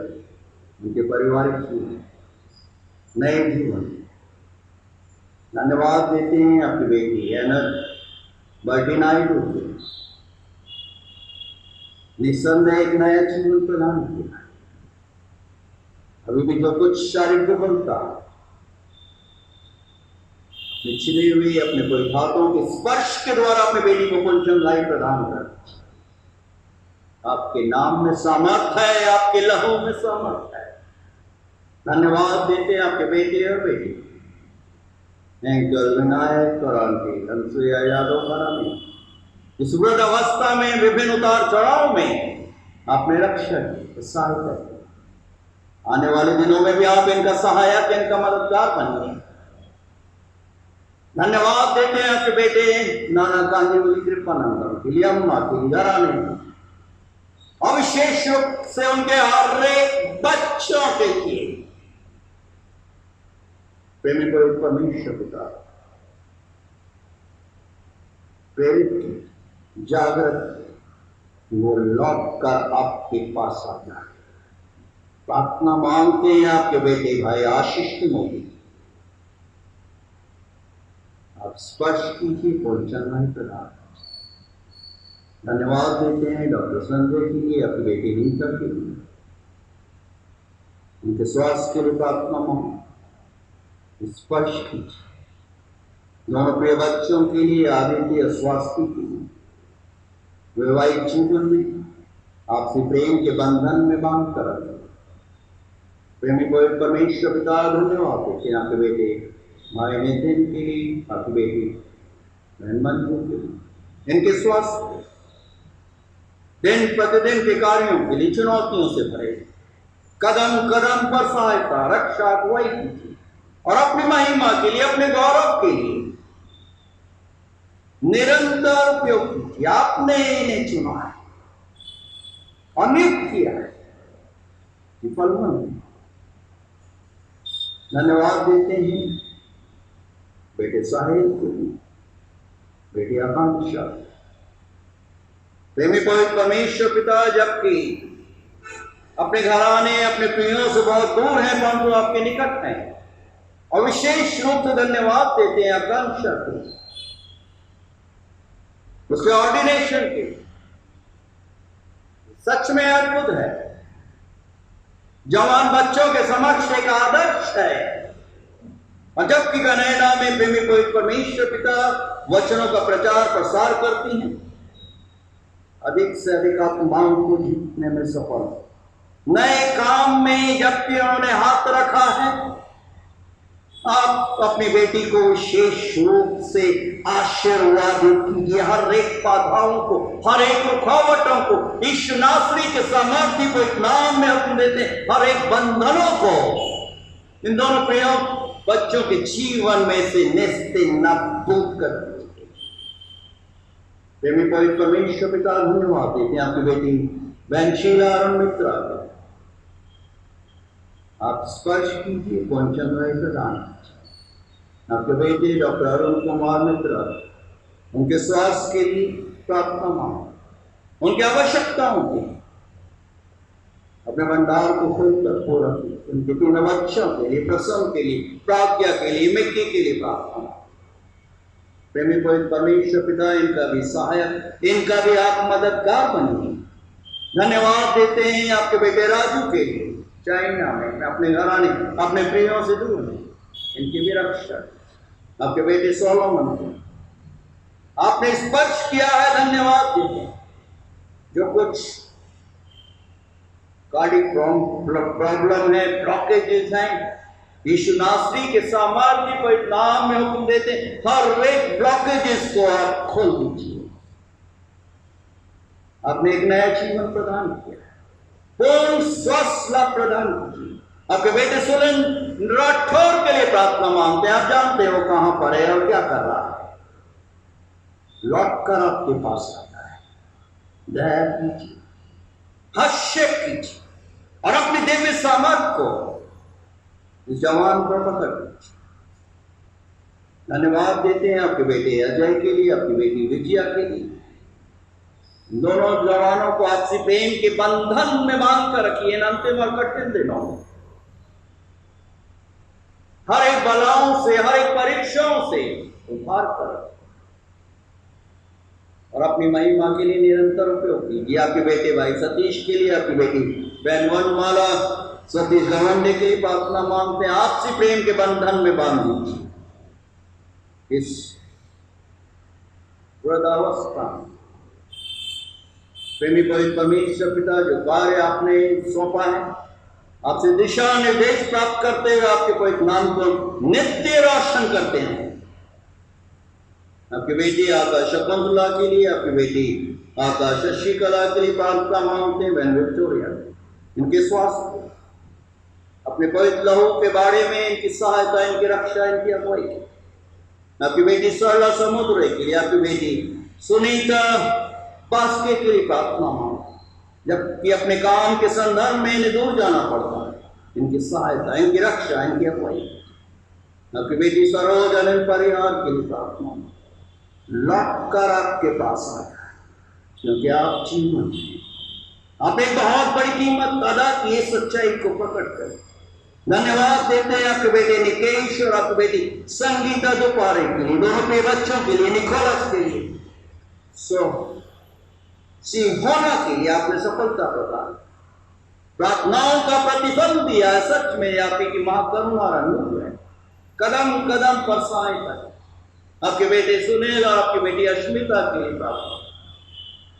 उनके पारिवारिक नए जीवन धन्यवाद देते हैं आपकी बेटी एनर बर्टी नायडू को निस्संदेह एक नया जीवन प्रदान किया। अभी भी जो कुछ शारीरिक दुर्बलता छिड़ी हुई अपने कोई हाथों के स्पर्श के द्वारा अपने बेटी को कुल चंगाई प्रदान कर, आपके नाम में सामर्थ है, आपके लहू में सामर्थ है। धन्यवाद देते हैं आपके बेटे और बेटी एंकल विनायक और आंटी अनसुया यादव घराने इस वृद्ध अवस्था में विभिन्न उतार चढ़ाव में आपने रक्षक सहायता, आने वाले दिनों में भी आप इनका सहायक इनका मददगार बनिए। धन्यवाद देते हैं आपके बेटे नाना कांजीवली कृपानंदन के लिए अम्मा के घराने और विशेष रूप से उनके हर एक बच्चों के लिए प्रेमी को परमेश्वर पिता प्रेरित जागृत वो लौट कर आपके पास आ जाए। प्रार्थना मांगते हैं आपके बेटे भाई आशीष की मोदी, आप स्पर्श कीजिए पहुंचना ही प्रदान। धन्यवाद देते हैं डॉक्टर संजय के लिए, अपनी बेटी नीता के लिए, उनके स्वास्थ्य के लिए प्रार्थना मांग स्पर्श कीजिए। दोनों प्रिय बच्चों के लिए आदित्य स्वास्थ्य के लिए वैवाहिक जीवन में आपसे प्रेम के बंधन में बांध कर प्रेमी को परमेश्वर पिता धन्यवाद देते हैं आपके बेटे भाई नितिन के लिए, आपकी बेटी बहन मंजू के लिए, इनके स्वास्थ्य दिन प्रतिदिन के कार्यों के लिए चुनौतियों से भरे कदम कदम पर सहायता रक्षा अगुवाई कीजिए और अपनी महिमा के लिए अपने गौरव के लिए निरंतर उपयोग कीजिए। आपने इन्हें चुना है, और नियुक्त किया है कि फल बने। धन्यवाद देते हैं बेटे साहिल के लिए, बेटी आकांक्षा। प्रेमी पवित्र परमेश्वर पिता जबकि अपने घराने अपने प्रियों से बहुत दूर हैं परंतु आपके निकट हैं, और विशेष रूप से धन्यवाद देते हैं आकांक्षा को उसके ऑर्डिनेशन के। सच में अद्भुत है, जवान बच्चों के समक्ष एक आदर्श है। और जबकि कनाडा में प्रेमी पवित्र परमेश्वर पिता वचनों का प्रचार प्रसार करती हैं, अधिक से अधिक आत्माओं को जीतने में सफल। नए काम में जबकि उन्होंने हाथ रखा है, आप अपनी बेटी को विशेष रूप से आशीर्वाद कीजिए। हर एक बाधाओं को, हर एक रुकावटों को यीशु नासरी के सामर्थ्य को एक नाम में हुक्म देते हैं, हर एक बंधनों को इन दोनों प्रियों बच्चों के जीवन में से निस्ते नाबूद कर दीजिए। प्रेमी पवित्र परमेश्वर पिता धन्यवाद देते हैं आपकी बेटी बहन शीला अरुण मित्रा को। आप स्पर्श कीजिए, पहुंचन प्रदान कीजिए। आपके बेटे डॉक्टर अरुण कुमार मित्रा, उनके स्वास्थ्य के लिए प्रार्थना मांगो, उनकी आवश्यकताओं की अपने भंडार को खुलकर पूरा कीजिए। उनके 3 बच्चों के लिए, प्रसन्न के लिए, प्राज्ञा के लिए, मिक्की के लिए प्रार्थना। प्रेमी पवित्र परमेश्वर पिता इनका भी सहायक, इनका भी आप मददगार बनिए। धन्यवाद देते हैं आपके बेटे राजू के लिए, चाइना में अपने घराने अपने प्रियों से दूर है, इनकी भी रक्षा। आपके बेटे सोलोमन को आपने स्पर्श किया है, धन्यवाद देते हैं। जो कुछ कार्डियक प्रॉब्लम है, ब्लॉकेजेस हैं, यीशु नासरी के सामर्थ्य को एक नाम में हुक्म देते हैं, हर एक ब्लॉकेजेस को आप खोल दीजिए। आपने एक नया जीवन प्रदान किया, पूर्ण स्वस्थ लाभ प्रदान कीजिए। आपके बेटे सुलन राठौर के लिए प्रार्थना मांगते हैं। आप जानते हो कहां पर है और क्या कर रहा है, लौट कर आपके पास आता है। दया कीजिए, हर्षित कीजिए और अपनी दिव्य सामर्थ को इस जवान पर पकड़ लीजिए। धन्यवाद देते हैं आपके बेटे अजय के लिए, आपकी बेटी विजया के लिए। दोनों जवानों को आपसी प्रेम के बंधन में बांध कर रखिए इन अंतिम और कठिन दिनों में। हर एक बलाओं से, हर एक परीक्षाओं से उभार कर और अपनी महिमा के लिए निरंतर उपयोग कीजिए। आपके बेटे भाई सतीश के लिए, आपकी बेटी बहन वनमाला सतीश गवंडे के लिए प्रार्थना मांगते हैं। आपसी प्रेम के बंधन में बांध दीजिए इस वृद्धावस्था में। प्रेमी पवित्र परमेश्वर पिता, जो कार्य आपने सौंपा है, आपसे दिशा निर्देश प्राप्त करते हुए आपके पवित्र नाम को नित्य रोशन करते हैं। आपकी बेटी आकाश शकुंतला के लिए, आपकी बेटी आकाश शशिकला के लिए प्रार्थना मांगते हैं। बहन विक्टोरिया इनके स्वास्थ्य, अपने पवित्र लहू के बारे में इनकी सहायता, इनकी रक्षा, इनकी अगुवाई। आपकी बेटी सरला समुद्र के लिए, आपकी बेटी सुनीता बास्के के लिए प्रार्थना मांगो, जबकि अपने काम के संदर्भ में इन्हें दूर जाना पड़ता है। इनकी सहायता, इनकी रक्षा, इनकी अगुवाई। आपकी बेटी सरोज अनंत परिहार के लिए प्रार्थना मांगो, लौट कर आपके पास आया क्योंकि आप जीवन हैं। आपने बहुत बड़ी कीमत अदा की सच्चाई को पकड़ कर। धन्यवाद देते हैं आपके बेटे निकेश और आपकी बेटी संगीता दोपहरे के लिए, दोनों अपने बच्चों के लिए, निकोलस के लिए, सिंहोना के लिए आपने सफलता प्रदान, प्रार्थनाओं का प्रतिफल दिया है। सच में आपकी महाकरुणा और अनुग्रह है, कदम कदम पर सहायता है। आपके बेटे सुनील और आपकी बेटी अश्मिता के लिए प्रार्थना,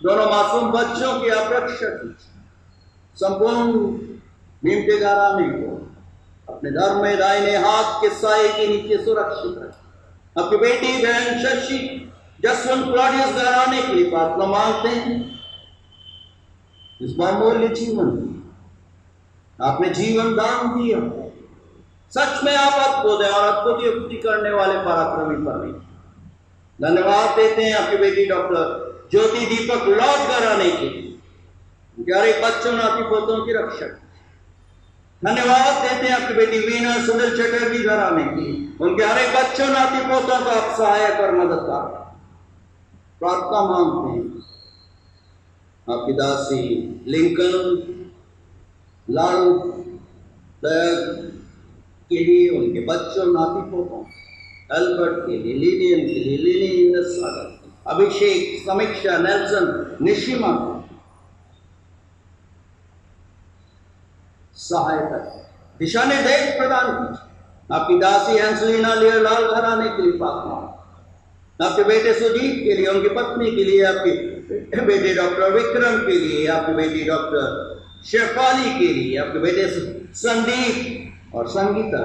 दोनों मासूम बच्चों की आप रक्षा कीजिए। संपूर्ण नीमते घराने को अपने धर्म में दाहिने हाथ के साए के नीचे सुरक्षित रखें। आपकी बेटी बहन शशि जसवंत क्लॉडियस घराने के लिए प्रार्थना मांगते हैं। इस बहुमूल्य जीवन आपने जीवन दान दिया, सच में आप अद्भुत है और अद्भुत युक्ति करने वाले पराक्रमी परमेश्वर। धन्यवाद देते हैं आपकी बेटी डॉक्टर ज्योति दीपक लौट कर आने के लिए। प्यारे बच्चों नाती पोतों की रक्षक। धन्यवाद देते हैं आपकी बेटी वीणा सुनील चटर्जी घराने की, उनके हर एक बच्चों नाती पोतों का आप सहायक और मददगार। प्रार्थना मांगते हैं आपकी दासी लिंकन लाल के लिए, उनके बच्चों नाती पोतों, एल्बर्ट के लिए, लिलियन के लिए, लिली सागर, अभिषेक, समीक्षा, नेल्सन, निशिमा सहायता दिशा निर्देश प्रदान कीजिए। आपकी दासी हंसलीना लियरलाल घराने के लिए प्रार्थना, आपके बेटे सुजीत के लिए, उनकी पत्नी के लिए, आपके बेटे डॉक्टर विक्रम के लिए, आपकी बेटी डॉक्टर शेफाली के लिए, आपके बेटे संदीप और संगीता,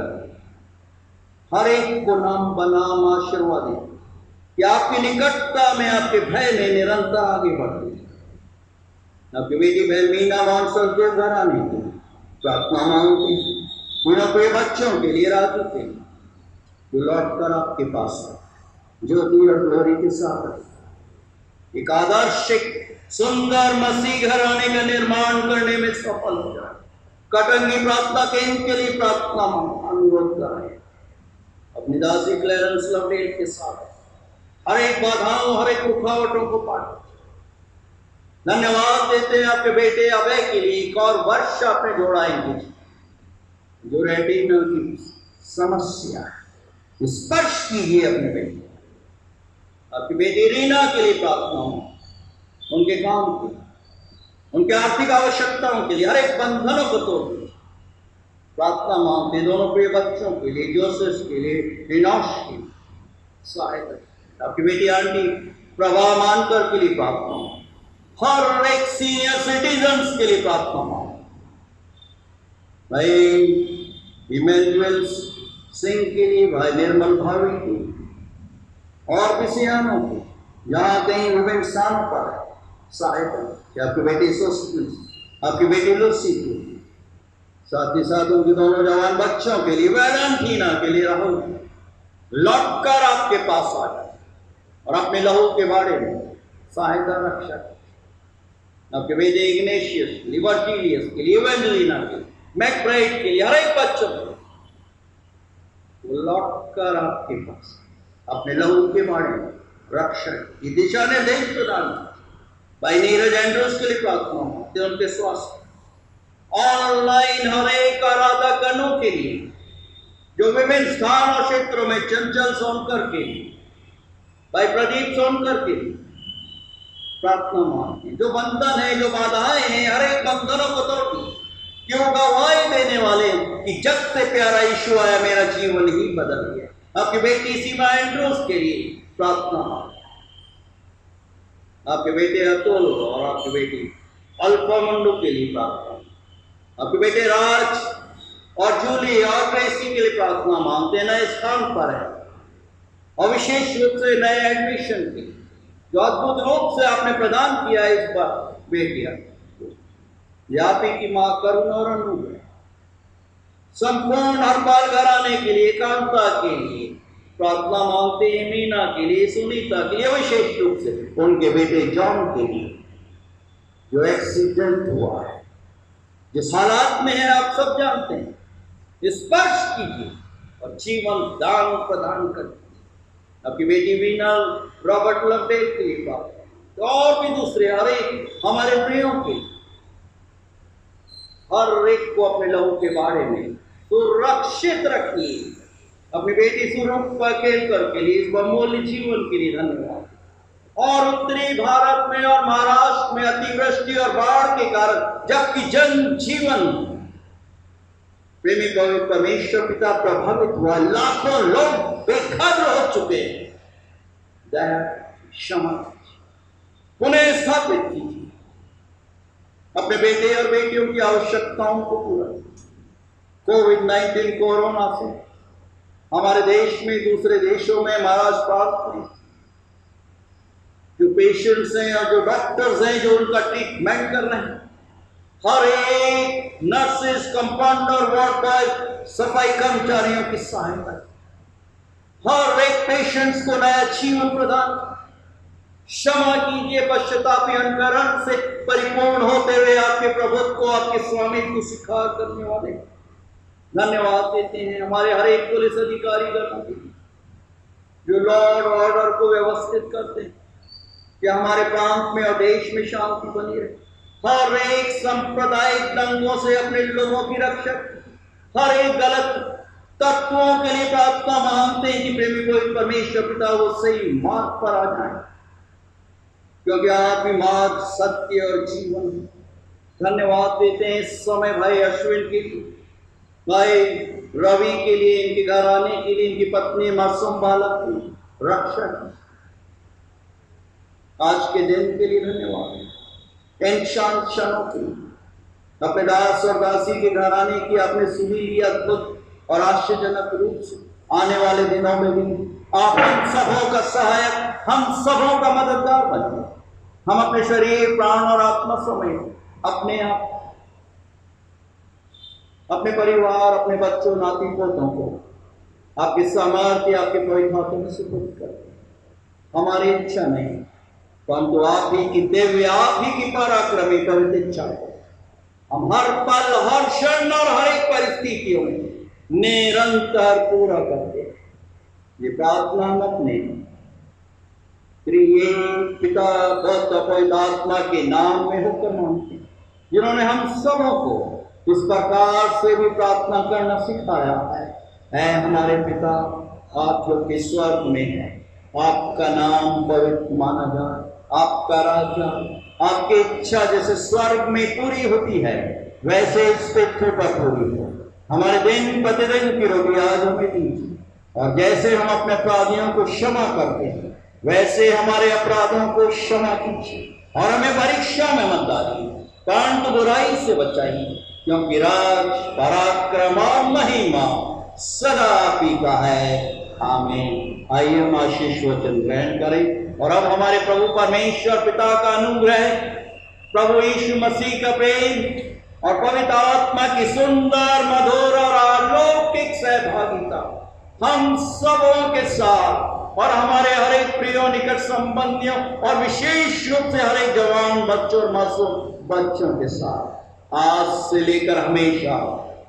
हर एक को नाम बनाम आशीर्वाद दें कि आपकी निकटता में, आपके भय में निरंतर आगे बढ़े। आपकी बेटी बहन मीना वांसल के घराने के लिए प्रार्थना मांगती, उन अपने बच्चों के लिए, राजू के लिए, जो लौट कर आपके पास है, जो तीर ग्लोरी के साथ एक आदर्शिक सुंदर मसीह घराने का निर्माण करने में सफल हो जाए। कटंगी प्रार्थना केंद्र के लिए प्रार्थना अनुरोध करें। अपनी दासी क्लेरेंस लवडेल के साथ हर एक बाधाओं, हर एक रुकावटों को पार। धन्यवाद देते हैं आपके बेटे अभय के लिए, एक और वर्ष आपने जोड़ाएंगे, जो रेटिना की समस्या है, स्पर्श कीजिए अपने बेटे। आपकी बेटी रीना के लिए प्रार्थना हो, उनके काम के, उनके आर्थिक आवश्यकताओं के लिए, हर एक बंधनों को तोड़ प्रार्थना मांगते। दोनों प्रिय बच्चों के लिए, जोसेफ के लिए, विनाश के लिए सहायता। आपकी बेटी आंटी प्रभा मानकर के लिए प्रार्थना हो, हर एक सीनियर सिटीजन्स के लिए प्रार्थना मांगो। भाई इमैनुअल सिंह के लिए, भाई निर्मल भावी के लिए, और भी सियानों को जहाँ कहीं विभिन्न स्थानों पर सहायता। आपकी बेटी सुस्ती, आपकी बेटी लुसी के लिए, साथ ही साथ उनके दोनों जवान बच्चों के लिए, वैलेंटीना के लिए, राहुल लौटकर आपके पास आ जाए और अपने लहू के बारे में सहायता रक्षा करें। आपके बेटे इग्नेशियस के लिए, वर्जीलियस के लिए, एवेंजेलिना के लिए, मैकब्राइड के लिए, हर एक बच्चों को वो लौटकर आपके पास अपने लहू के बारे में रक्षा की दिशा निर्देश प्रदान। भाई नीरज एंड्रूस के लिए प्रार्थना होती है, उनके स्वास्थ्य। ऑनलाइन हर एक आराधकगणों के लिए, जो विभिन्न स्थान और क्षेत्रों में, चंचल सोनकर के लिए, भाई प्रदीप सोनकर के लिए प्रार्थना मांगते। जो बंधन है, जो बाधाएं हैं, हर एक बंधनों को तोड़िए। क्यों गवाही देने वाले कि जब से प्यारा यीशु आया मेरा जीवन ही बदल गया। आपकी बेटी सीमा एंड्रूस के लिए प्रार्थना मांगते। आपके बेटे अतुल और आपकी बेटी अल्फा मंडू के लिए प्रार्थना। आपके बेटे राज और जूली और ट्रेसी के लिए प्रार्थना मांगते। नए स्थान पर है और विशेष रूप से नए एडमिशन के लिए जो अद्भुत रूप से आपने प्रदान किया है इस बार बेटियां। यापी की मां करुण और अनुग्रह संपूर्ण हरपाल घराने के लिए, कांता के लिए प्रार्थना मांगते हैं। मीना के लिए, सुनीता के लिए, विशेष रूप से उनके बेटे जॉन के लिए जो एक्सीडेंट हुआ है, जिस हालात में है आप सब जानते हैं। स्पर्श कीजिए और जीवन दान प्रदान करते। आपकी बेटी वीना रॉबर्ट लवडेल के लिए प्रार्थना, और भी दूसरे हर एक हमारे प्रियों के, हर एक को अपने लहू के बारे में सुरक्षित रखिए। अपनी बेटी सुरूपा केलकर के लिए, इस बहुमूल्य जीवन के लिए धन्यवाद। और उत्तरी भारत में और महाराष्ट्र में अतिवृष्टि और बाढ़ के कारण जबकि जन जीवन प्रेमी पवित्र परमेश्वर पिता प्रभावित हुआ, लाखों लोग बेघर हो चुके हैं, दया क्षमा पुनः स्थापित कीजिए। अपने बेटे और बेटियों की आवश्यकताओं को पूरा। कोविड-19 कोरोना से हमारे देश में, दूसरे देशों में, महाराष्ट्र में जो पेशेंट्स हैं और जो डॉक्टर्स हैं जो उनका ट्रीटमेंट कर रहे हैं, हर एक नर्सेस, कंपाउंडर, वार्ड बॉय, सफाई कर्मचारियों की सहायता, हर एक पेशेंट्स को नया जीवन प्रदान, क्षमा कीजिए, पश्चातापी अनुकरण से परिपूर्ण होते हुए आपके प्रभुत्व को, आपके स्वामित्व को स्वीकार करने वाले धन्यवाद देते हैं। हमारे हर एक पुलिस अधिकारी गणों के लिए जो लॉ और ऑर्डर को व्यवस्थित करते हैं कि हमारे प्रांत में और देश में शांति बनी रहे, हर एक सांप्रदायिक दंगों से अपने लोगों की रक्षा, हर एक गलत तत्वों के लिए प्रार्थना मांगते हैं कि प्रेमी कोई परमेश्वर पिता वो सही मार्ग पर आ जाए, क्योंकि आप ही मार्ग, सत्य और जीवन है। धन्यवाद देते हैं इस समय भाई अश्विन के लिए, भाई रवि के लिए, इनके घराने के लिए, इनकी पत्नी मासूम बालक की रक्षा की, आज के दिन के लिए धन्यवाद। इन शांत क्षणों के लिए अपने दास और दासी के घराने की आपने सुनी ली अद्भुत और आश्चर्यजनक रूप से। आने वाले दिनों में भी आप हम सबों का सहायक, हम सबों का मददगार बने। हम अपने शरीर, प्राण और आत्मा समेत अपने आप, अपने परिवार, अपने बच्चों, नाती पोतों को आपके सामर्थ्य, आपके पवित्र हाथों में सुपुर्द करते हैं। हमारी इच्छा नहीं, परंतु आप ही की दिव्य, आप ही की पराक्रमी पवित्र इच्छा को हम हर पल, हर क्षण और हर एक परिस्थितियों में निरंतर पूरा करते हैं। ये प्रार्थना हम अपने प्रिय पिता पुत्र पवित्र आत्मा के नाम में होकर मांगते हैं, जिन्होंने हम सबों को इस प्रकार से भी प्रार्थना करना सिखाया है। ऐ हमारे पिता, आप जो कि स्वर्ग में हैं, आपका नाम पवित्र माना जाए, आपका राज्य, आपकी इच्छा जैसे स्वर्ग में पूरी होती है वैसे इस पृथ्वी पर पूरी हो। हमारे दिन प्रतिदिन की रोटी आज हमें दीजिए, और जैसे हम अपने अपराधियों को क्षमा करते हैं वैसे हमारे अपराधों को क्षमा कीजिए, और हमें परीक्षा में मत डालिए, परंतु बुराई से बचाइए, क्योंकि राज, पराक्रम और महिमा सदा आप ही का है। आमीन। आइए हम आशीष वचन ग्रहण करें, और अब हमारे प्रभु परमेश्वर पिता का अनुग्रह, प्रभु यीशु मसीह का प्रेम और पवित्र आत्मा की सुंदर, मधुर और अलौकिक सहभागिता हम सबों के साथ और हमारे हर एक प्रियो, निकट संबंधियों और विशेष रूप से हर एक जवान बच्चों और मासूम बच्चों के साथ आज से लेकर हमेशा,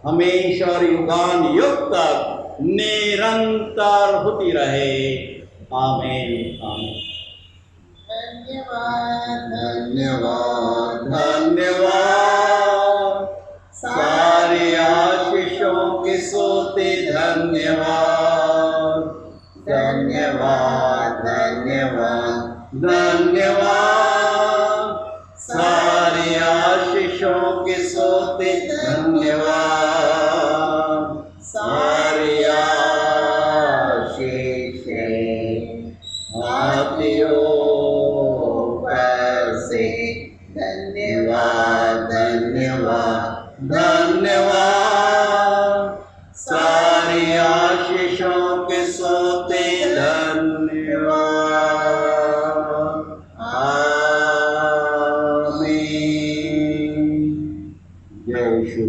हमेशा और युगान युग तक निरंतर होती रहे। आमीन। आमीन। धन्यवाद, धन्यवाद, धन्यवाद। सारी आशीषों की सोते धन्यवाद, धन्यवाद, धन्यवाद, धन्यवाद। सारी आशीषों की सोते धन्यवाद, सारी आशीषें आती हो पैसे। धन्यवाद, धन्यवाद, धन्यवाद। सारी आशीषों के सोते धन्यवाद। आमीन। जय यीशु।